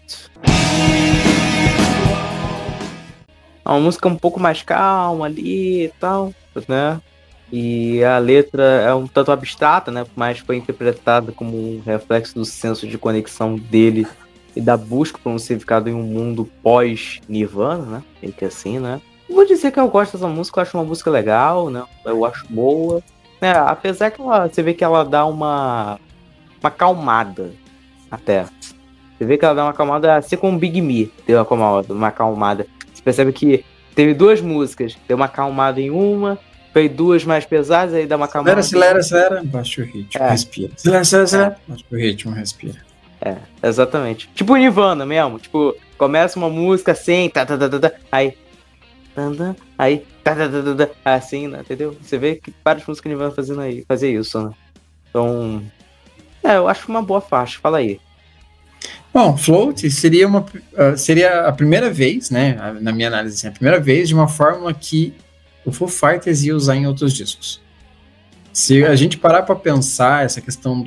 É uma música um pouco mais calma ali e tal, né? E a letra é um tanto abstrata, né? Mas foi interpretada como um reflexo do senso de conexão dele e da busca por um significado em um mundo pós-Nirvana, né? Meio que assim, né? Não vou dizer que eu gosto dessa música, eu acho uma música legal, né? Eu acho boa. Apesar que você vê que ela dá uma acalmada até. Você vê que ela dá uma acalmada, assim como o Big Me deu uma acalmada. Você percebe que teve 2 músicas, deu uma acalmada em uma, veio 2 mais pesadas, aí dá uma acalmada. Acelera, baixa o ritmo, respira. Acelera, baixa o ritmo, respira. Exatamente. Tipo Nirvana mesmo, tipo, começa uma música assim, aí assim, né, entendeu? Você vê que várias músicas Nirvana fazer isso, né? Então, eu acho uma boa faixa, fala aí. Bom, Float seria a primeira vez, né, na minha análise, assim, a primeira vez de uma fórmula que o Foo Fighters ia usar em outros discos. Se a gente parar para pensar essa questão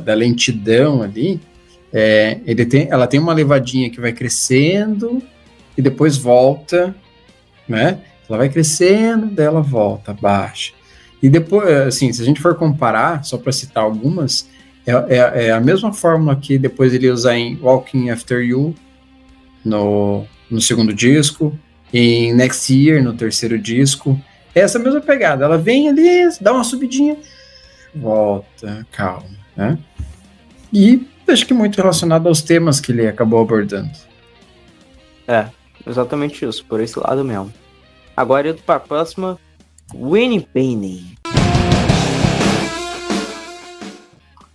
da lentidão ali, ela tem uma levadinha que vai crescendo e depois volta né? Ela vai crescendo, daí ela volta, baixa. E depois, assim, se a gente for comparar, só para citar algumas, é a mesma fórmula que depois ele usa em Walking After You, no segundo disco, em Next Year, no terceiro disco. É essa mesma pegada. Ela vem ali, dá uma subidinha, volta, calma, né? E acho que muito relacionado aos temas que ele acabou abordando. É, exatamente isso, por esse lado mesmo. Agora indo para a próxima, Winnie Penny.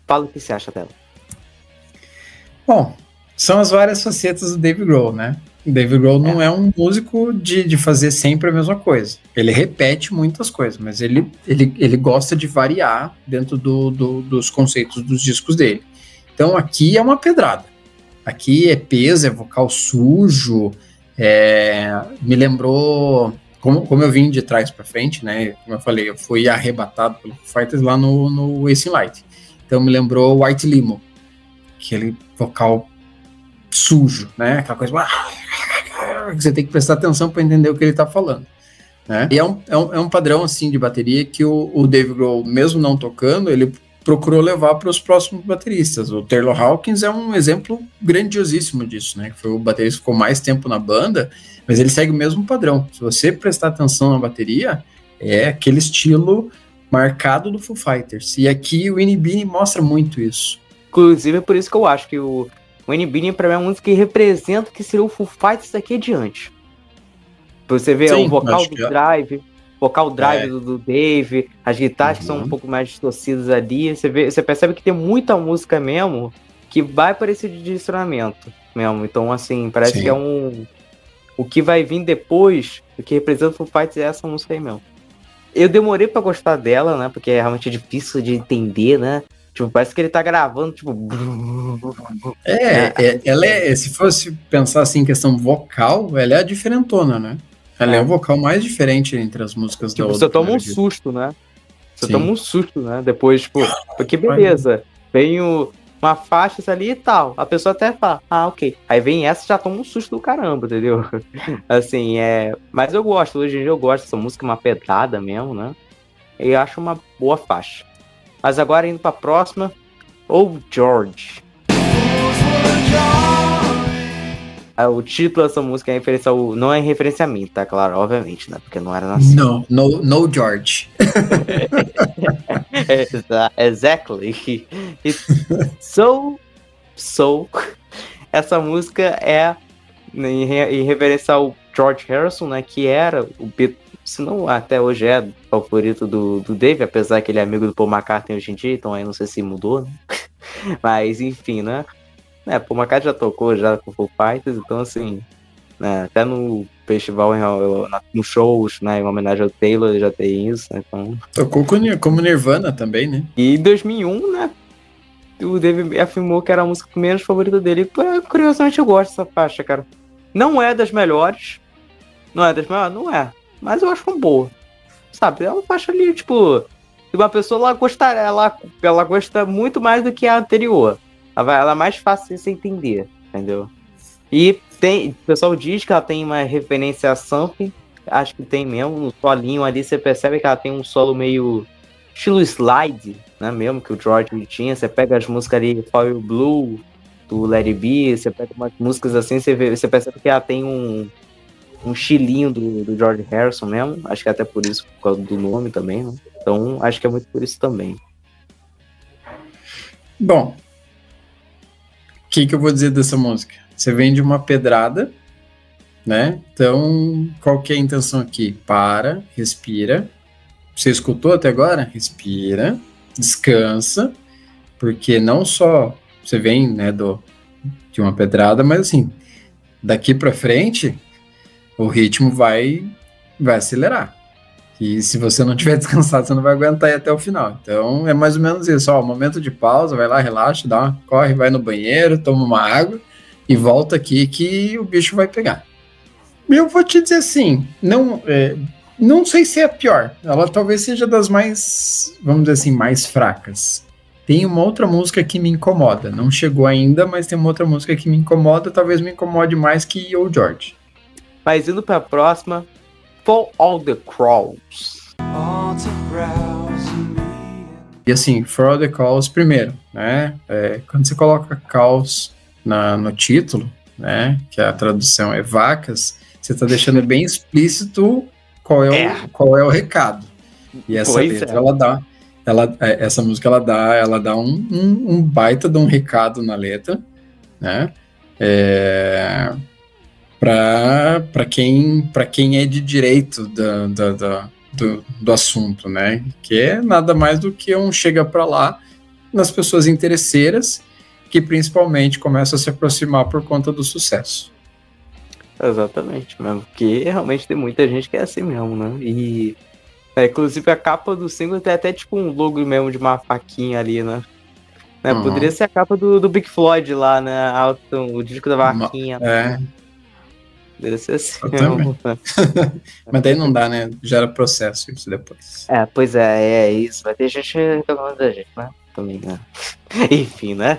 Fala o que você acha dela. Bom, são as várias facetas do Dave Grohl, né? O Dave Grohl não é um músico de fazer sempre a mesma coisa. Ele repete muitas coisas, mas ele gosta de variar dentro dos conceitos dos discos dele. Então aqui é uma pedrada. Aqui é peso, é vocal sujo, me lembrou... Como eu vim de trás para frente, né? Como eu falei, eu fui arrebatado pelo Foo Fighters lá no Wasting Light. Então me lembrou White Limo, aquele vocal sujo, né? Aquela coisa que você tem que prestar atenção para entender o que ele está falando, né? E é um padrão assim de bateria que o Dave Grohl, mesmo não tocando, ele procurou levar para os próximos bateristas. O Taylor Hawkins é um exemplo grandiosíssimo disso, né? Foi o baterista que ficou mais tempo na banda, mas ele segue o mesmo padrão. Se você prestar atenção na bateria, é aquele estilo marcado do Foo Fighters. E aqui o Winnie Beanie mostra muito isso. Inclusive é por isso que eu acho que o Winnie Beanie pra mim é uma música que representa o que seria o Foo Fighters daqui adiante. Pra você ver o vocal do Drive, do Dave, as guitarras que são um pouco mais distorcidas ali, você percebe que tem muita música mesmo que vai parecer de direcionamento mesmo. Então, assim, parece que é o que vai vir depois, o que representa o Foo Fighters é essa música aí mesmo. Eu demorei pra gostar dela, né, porque é realmente difícil de entender, né? Tipo, parece que ele tá gravando, tipo... Ela se fosse pensar assim em questão vocal, ela é a diferentona, né? Ela é o vocal mais diferente entre as músicas tipo, você toma um susto, né? Você toma um susto, né? Depois, tipo, porque beleza, vem uma faixa ali e tal. A pessoa até fala, ok. Aí vem essa e já toma um susto do caramba, entendeu? Assim, mas eu gosto, hoje em dia eu gosto dessa música, uma pedrada mesmo, né? E eu acho uma boa faixa. Mas agora indo pra próxima, Oh George. O título dessa música é referência não é referência a mim, tá claro, obviamente, né? Porque não era nascido. No George. Exactly. So, essa música é em referência ao George Harrison, né? Que era se não até hoje é o favorito do Dave, apesar que ele é amigo do Paul McCartney hoje em dia, então aí não sei se mudou, né? Mas enfim, né? Paul McCartney já tocou já com Foo Fighters, então assim, né, até no festival, no shows, né, em homenagem ao Taylor, já tem isso, né, então... Tocou como Nirvana também, né? E em 2001, né, o Dave afirmou que era a música menos favorita dele, e curiosamente eu gosto dessa faixa, cara. Não é das melhores, não é, mas eu acho uma boa, sabe, é uma faixa ali, tipo, uma pessoa ela gosta muito mais do que a anterior. Ela é mais fácil de você entender, entendeu? E o pessoal diz que ela tem uma referência a Something, acho que tem mesmo, no solinho ali você percebe que ela tem um solo meio estilo slide, né, mesmo que o George tinha. Você pega as músicas ali, Fire Blue, do Let It Be, você pega umas músicas assim, você percebe que ela tem um estilinho do George Harrison mesmo, acho que até por isso, por causa do nome também, né? Então acho que é muito por isso também. Bom, o que eu vou dizer dessa música? Você vem de uma pedrada, né? Então, qual que é a intenção aqui? Para, respira. Você escutou até agora? Respira, descansa, porque não só você vem, né, de uma pedrada, mas assim, daqui para frente, o ritmo vai acelerar. E se você não tiver descansado, você não vai aguentar ir até o final. Então, é mais ou menos isso. Momento de pausa, vai lá, relaxa, corre, vai no banheiro, toma uma água e volta aqui que o bicho vai pegar. Eu vou te dizer assim, não sei se é a pior. Ela talvez seja das mais, vamos dizer assim, mais fracas. Tem uma outra música que me incomoda. Não chegou ainda, mas tem uma outra música que me incomoda. Talvez me incomode mais que o George. Mas indo pra próxima, For All the Crows. E assim, For All the Calls, primeiro, né? Quando você coloca Calls no título, né? Que a tradução é vacas, você está deixando bem explícito qual é o recado. E essa letra, essa música, ela dá um baita de um recado na letra, né? Para quem é de direito do assunto, né? Que é nada mais do que chega para lá nas pessoas interesseiras que principalmente começam a se aproximar por conta do sucesso. Exatamente, mesmo, porque realmente tem muita gente que é assim mesmo, né? E inclusive a capa do single tem até tipo um logo mesmo de uma faquinha ali, né? Uhum. Poderia ser a capa do Big Floyd lá, né? O disco da vaquinha. Poderia ser assim. Mas daí não dá, né? Gera processo isso depois. Pois é isso. Vai ter gente reclamando da gente, né? Também, né? Enfim, né?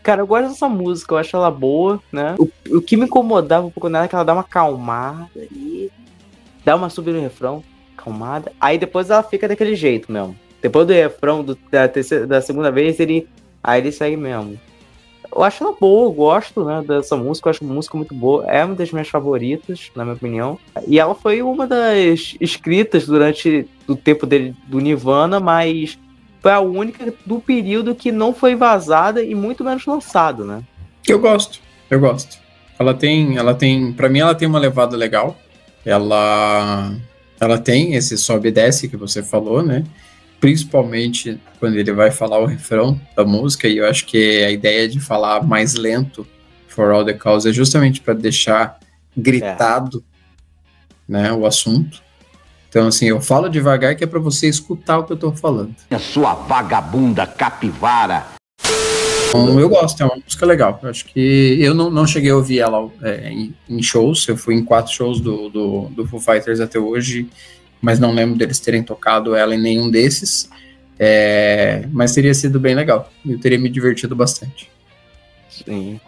Cara, eu gosto dessa música, eu acho ela boa, né? O que me incomodava um pouco nela é que ela dá uma acalmada e dá uma subida no refrão, acalmada. Aí depois ela fica daquele jeito mesmo. Depois do refrão da segunda vez, ele segue mesmo. Eu acho ela boa, eu gosto, né, dessa música, eu acho a música muito boa, é uma das minhas favoritas, na minha opinião. E ela foi uma das escritas durante o tempo do Nirvana, mas foi a única do período que não foi vazada e muito menos lançado, né? Eu gosto. Ela tem, pra mim ela tem uma levada legal, ela tem esse sobe e desce que você falou, né? Principalmente quando ele vai falar o refrão da música, e eu acho que a ideia de falar mais lento, For All the Calls, é justamente para deixar gritado, né, o assunto. Então, assim, eu falo devagar que é para você escutar o que eu tô falando. A sua vagabunda capivara. Então, eu gosto, é uma música legal. Eu acho que eu não cheguei a ouvir ela em shows, eu fui em 4 shows do Foo Fighters até hoje, mas não lembro deles terem tocado ela em nenhum desses, mas teria sido bem legal, eu teria me divertido bastante. Sim.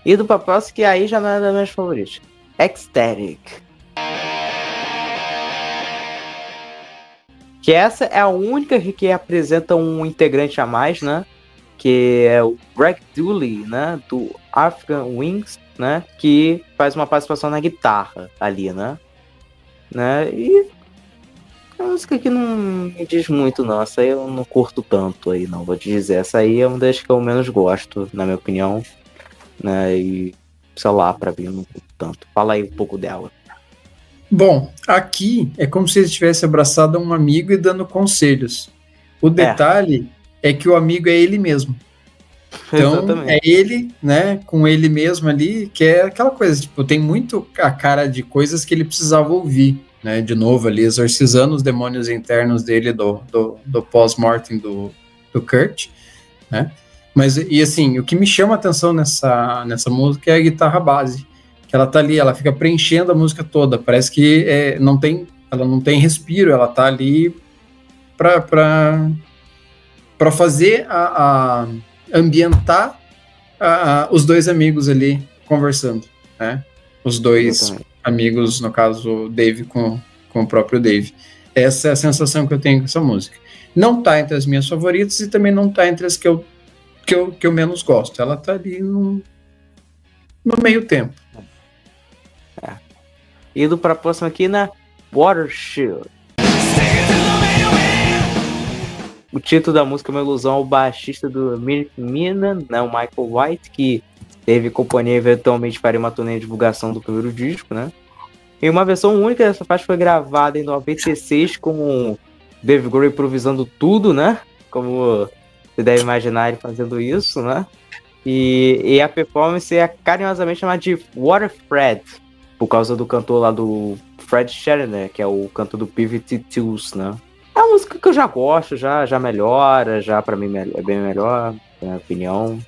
E do propósito que aí já não é das minhas favoritas, Ecstatic. Que essa é a única que apresenta um integrante a mais, né? Que é o Greg Dulli, né? Do African Wings, né? Que faz uma participação na guitarra ali, né? E a música que não me diz muito, não. Essa aí eu não curto tanto aí, não. Vou te dizer. Essa aí é uma das que eu menos gosto, na minha opinião. Né? E, sei lá, pra mim eu não curto tanto. Fala aí um pouco dela. Bom, aqui é como se ele tivesse abraçado um amigo e dando conselhos. O detalhe é que o amigo é ele mesmo. Então, exatamente. É ele, né, com ele mesmo ali, que é aquela coisa, tipo, tem muito a cara de coisas que ele precisava ouvir. Né, de novo ali, exorcizando os demônios internos dele do pós-mortem do Kurt, né, mas, e assim, o que me chama a atenção nessa música é a guitarra base, que ela tá ali, ela fica preenchendo a música toda, parece que ela não tem respiro, ela tá ali para fazer ambientar os dois amigos ali conversando, né, os dois amigos, no caso, o Dave com o próprio Dave. Essa é a sensação que eu tenho com essa música. Não tá entre as minhas favoritas e também não tá entre as que eu menos gosto. Ela tá ali no meio tempo. Indo pra próxima aqui, na Watershed. O título da música é uma ilusão ao baixista do Mina, né, o Michael White, que teve companhia eventualmente para uma turnê de divulgação do primeiro disco, né? E uma versão única dessa faixa foi gravada em 96 com Dave Grohl improvisando tudo, né? Como você deve imaginar ele fazendo isso, né? E a performance é carinhosamente chamada de Water Fred, por causa do cantor lá do Fred Sherner, que é o cantor do Pivot Tools, né? É uma música que eu já gosto, já melhora, já pra mim é bem melhor, na minha opinião.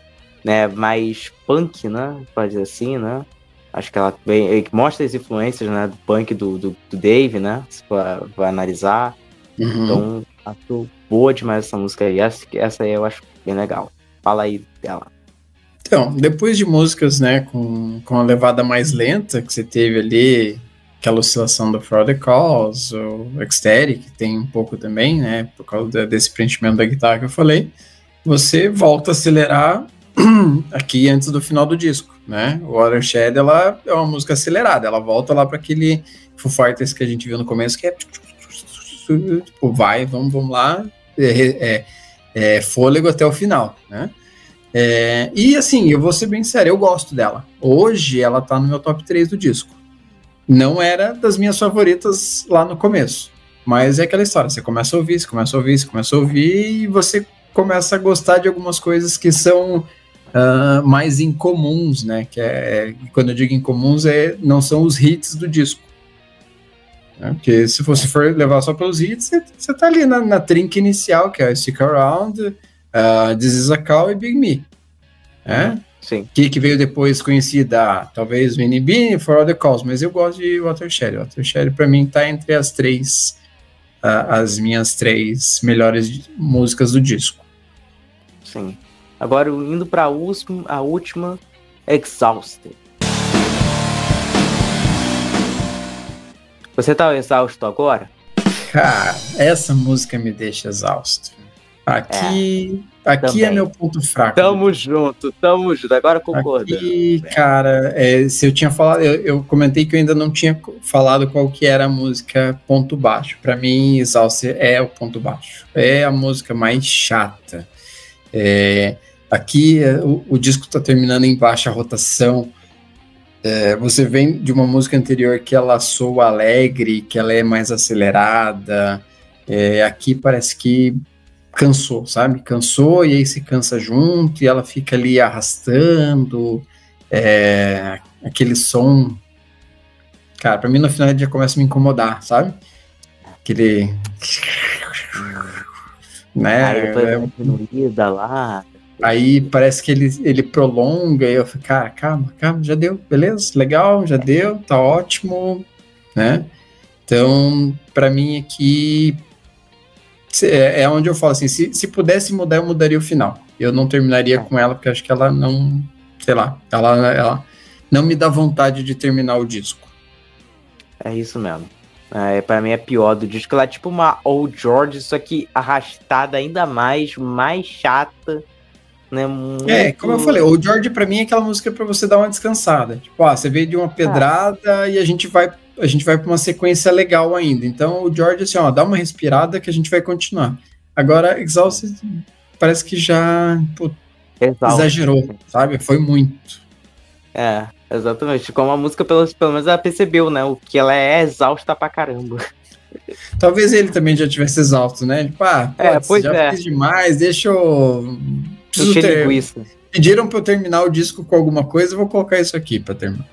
Né, mais punk, né, pode dizer assim, né, acho que ela mostra as influências, né, do punk do Dave, né, se vai analisar. Então, acho boa demais essa música aí, essa aí eu acho bem legal. Fala aí dela. Então, depois de músicas, né, com a levada mais lenta que você teve ali, aquela oscilação do For the Cause, o Ecstatic tem um pouco também, né, por causa desse preenchimento da guitarra que eu falei, você volta a acelerar aqui antes do final do disco, né? O Watershed, ela é uma música acelerada, ela volta lá para aquele Foo Fighters que a gente viu no começo, que é tipo, vamos lá, fôlego até o final, né? E assim, eu vou ser bem sério, eu gosto dela. Hoje ela tá no meu top 3 do disco. Não era das minhas favoritas lá no começo, mas é aquela história, você começa a ouvir e você começa a gostar de algumas coisas que são mais incomuns, né? Quando eu digo incomuns, não são os hits do disco. Né? Porque se você for levar só pelos hits, você tá ali na trinca inicial, que é Stick Around, This Is a Call e Big Me. Né? Sim. Que veio depois conhecida, talvez Vinnie Bean, For All the Calls, mas eu gosto de Watershed. Watershed pra mim tá entre as minhas 3 melhores músicas do disco. Sim. Agora, indo pra a última, Exhausted. Você tá exausto agora? Cara, essa música me deixa exausto. Aqui é meu ponto fraco. Tamo junto. Agora concordo. Aqui, cara, se eu tinha falado, eu comentei que eu ainda não tinha falado qual que era a música ponto baixo. Pra mim, Exhausted é o ponto baixo. É a música mais chata. Aqui o disco tá terminando em baixa rotação. Você vem de uma música anterior que ela soa alegre, que ela é mais acelerada. Aqui parece que cansou, sabe? Cansou e aí se cansa junto e ela fica ali arrastando. Aquele som. Cara, pra mim no final já começa a me incomodar, sabe? Aquele. Né? Aí depois diminuída lá. Aí parece que ele prolonga, e eu fico, cara, calma, já deu, beleza, legal, já deu, tá ótimo, né? Então, pra mim aqui, é onde eu falo assim, se pudesse mudar, eu mudaria o final. Eu não terminaria com ela, porque acho que ela não, sei lá, ela não me dá vontade de terminar o disco. É isso mesmo. Pra mim é pior do disco, ela é tipo uma Old George, só que arrastada ainda mais chata. Né, como eu falei, o George pra mim é aquela música pra você dar uma descansada. Tipo, você veio de uma pedrada e a gente vai pra uma sequência legal ainda. Então o George, assim, dá uma respirada que a gente vai continuar. Agora, Exhausted parece que já exagerou, sabe? Foi muito. Exatamente. Como a música, pelo menos ela percebeu, né? O que ela é exausta pra caramba. Talvez ele também já tivesse exausto, né? Tipo, fiz demais, deixa eu... Pediram pra eu terminar o disco com alguma coisa, eu vou colocar isso aqui pra terminar.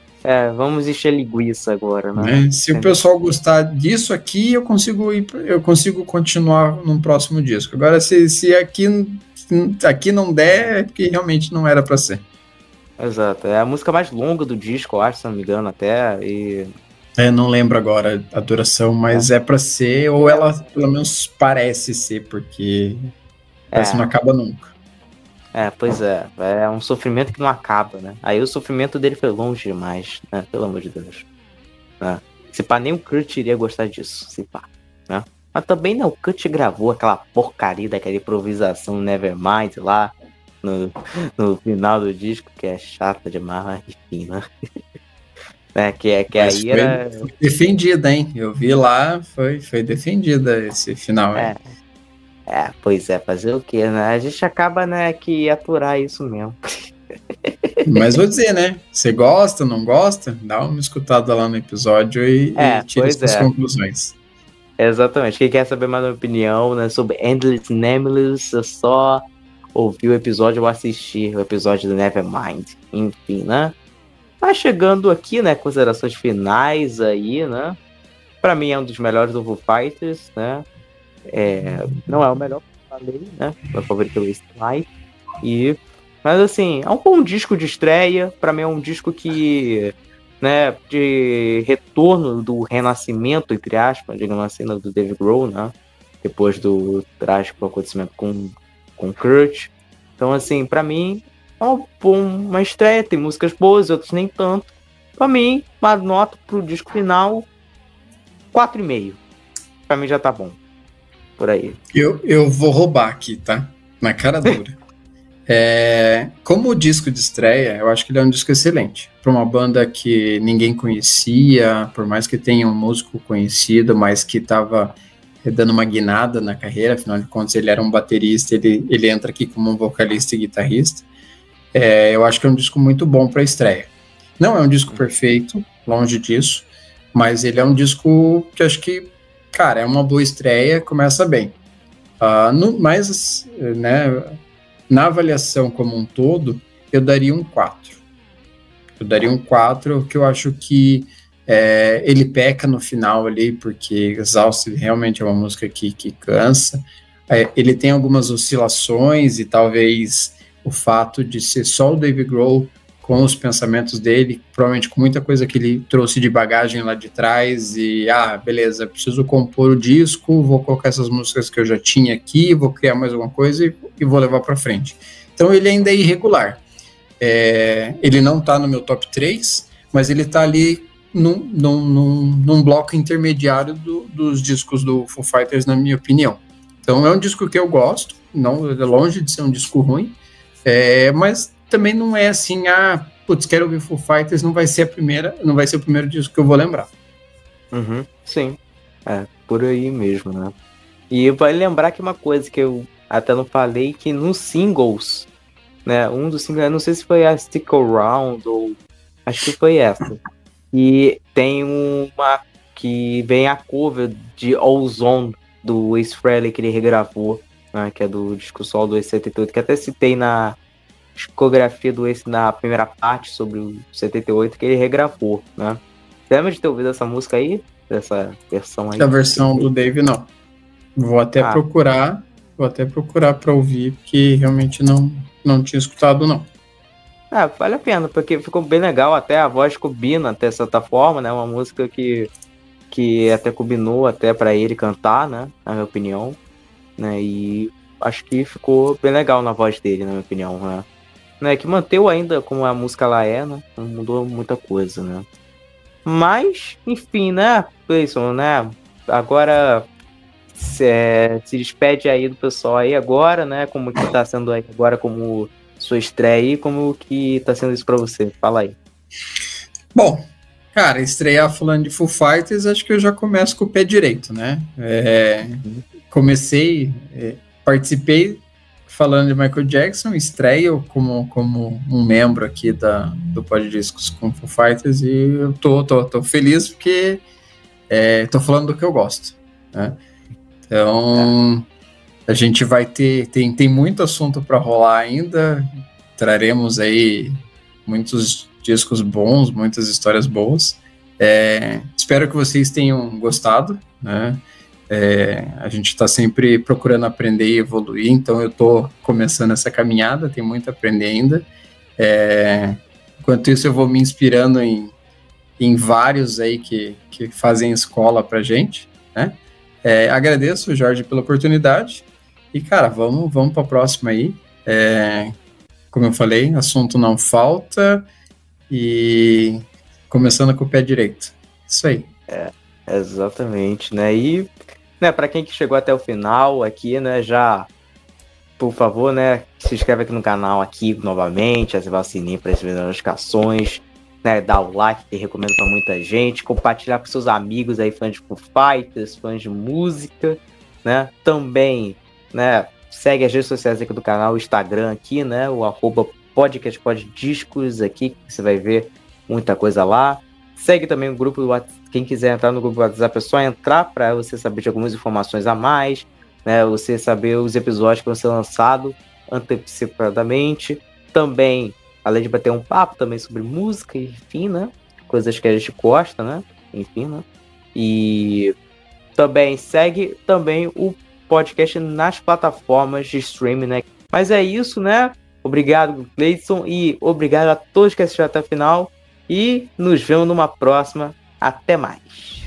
Vamos encher linguiça agora, né? Se o pessoal gostar disso aqui, eu consigo continuar no próximo disco. Agora, se aqui não der, é porque realmente não era pra ser. Exato, é a música mais longa do disco, eu acho, se não me engano, até, e... não lembro agora a duração, mas é pra ser, ou ela pelo menos parece ser, porque parece que não acaba nunca. Pois é um sofrimento que não acaba, né? Aí o sofrimento dele foi longe demais, né? Pelo amor de Deus. Se pá, nem o Kurt iria gostar disso, se pá, né? Mas também, né, o Kurt gravou aquela porcaria daquela improvisação Nevermind lá no final do disco, que é chata demais, mas enfim, né? Que aí era... Foi defendida, hein? Eu vi lá, foi defendida esse final, hein? Pois fazer o quê, né? A gente acaba, né, que aturar isso mesmo. Mas vou dizer, né? Você gosta, não gosta? Dá uma escutada lá no episódio e tira suas conclusões. Exatamente. Quem quer saber mais uma opinião, né, sobre Endless Nameless, é só ouvir o episódio ou assistir o episódio do Nevermind. Enfim, né? Mas chegando aqui, né, considerações finais aí, né? Pra mim é um dos melhores do Foo Fighters, né? Não é o melhor que eu falei, né? Meu favorito é o Life. Mas assim, é um bom disco de estreia. Pra mim é um disco que, né, de retorno do renascimento, entre aspas, digamos assim, do Dave Grohl, né? Depois do trágico acontecimento com Kurt. Então, assim, pra mim é uma estreia. Tem músicas boas, outras nem tanto. Pra mim, uma nota pro disco final 4,5. Pra mim já tá bom. Por aí. Eu vou roubar aqui, tá? Na cara dura. Como disco de estreia, eu acho que ele é um disco excelente. Para uma banda que ninguém conhecia, por mais que tenha um músico conhecido, mas que estava dando uma guinada na carreira, afinal de contas ele era um baterista, ele entra aqui como um vocalista e guitarrista. Eu acho que é um disco muito bom para estreia. Não é um disco perfeito, longe disso, mas ele é um disco que acho que, cara, é uma boa estreia, começa bem. Mas, né, na avaliação como um todo, eu daria um 4. Eu daria um 4, que eu acho que ele peca no final ali, porque Exhausted realmente é uma música que cansa. Ele tem algumas oscilações e talvez o fato de ser só o Dave Grohl com os pensamentos dele, provavelmente com muita coisa que ele trouxe de bagagem lá de trás, e, beleza, preciso compor o disco, vou colocar essas músicas que eu já tinha aqui, vou criar mais alguma coisa e vou levar para frente. Então ele ainda é irregular. Ele não tá no meu top 3, mas ele tá ali num bloco intermediário dos discos do Foo Fighters, na minha opinião. Então é um disco que eu gosto, não é longe de ser um disco ruim, mas também não é assim, quero ouvir Foo Fighters, não vai ser o primeiro disco que eu vou lembrar. Uhum, sim, por aí mesmo, né? E vale lembrar que uma coisa que eu até não falei, que nos singles, né, um dos singles, não sei se foi a Stick Around, ou acho que foi essa, e tem uma que vem a cover de Ozone, do Ace Frehley, que ele regravou, né, que é do disco solo do Ace 78, que até citei na discografia do Ace na primeira parte sobre o 78, que ele regravou, né? Você lembra de ter ouvido essa música aí? Dessa versão aí? A versão do Dave, não. Vou até procurar para ouvir, porque realmente não tinha escutado, não. Vale a pena, porque ficou bem legal, até a voz combina, até de certa forma, né? Uma música que até combinou até para ele cantar, né? Na minha opinião, né? E acho que ficou bem legal na voz dele, na minha opinião, né? Que manteve ainda como a música lá né? Não mudou muita coisa, né? Mas, enfim, né, Cleison, né? Agora se despede aí do pessoal aí agora, né? Como que tá sendo aí agora como sua estreia aí, como que tá sendo isso pra você? Fala aí. Bom, cara, estrear falando de Foo Fighters, acho que eu já começo com o pé direito, né? Participei falando de Michael Jackson, estreio como um membro aqui do Poddiscos com Foo Fighters, e eu tô feliz porque tô falando do que eu gosto, né? Então, a gente vai tem muito assunto para rolar ainda, traremos aí muitos discos bons, muitas histórias boas. Espero que vocês tenham gostado, né? A gente está sempre procurando aprender e evoluir, então eu estou começando essa caminhada, tem muito a aprender ainda. Enquanto isso, eu vou me inspirando em vários aí que fazem escola pra gente, né? Agradeço, Jorge, pela oportunidade. E, cara, vamos para a próxima aí. Como eu falei, assunto não falta. E começando com o pé direito. Isso aí. Exatamente, né? E, né, para quem que chegou até o final aqui, né, já, por favor, né, se inscreve aqui no canal aqui novamente, ativar o sininho para receber notificações, né, dá o like, que recomendo para muita gente, compartilhar com seus amigos aí, fãs de Foo Fighters, fãs de música, né? Também, né, segue as redes sociais aqui do canal, o Instagram aqui, né, o @podcastpoddiscos aqui, que você vai ver muita coisa lá. Segue também o grupo do WhatsApp. Quem quiser entrar no grupo do WhatsApp é só entrar para você saber de algumas informações a mais, né? Você saber os episódios que vão ser lançados antecipadamente. Também, além de bater um papo também sobre música, enfim, né? Coisas que a gente gosta, né? Enfim, né? E também segue também o podcast nas plataformas de streaming, né? Mas é isso, né? Obrigado, Cleison, e obrigado a todos que assistiram até o final. E nos vemos numa próxima. Até mais.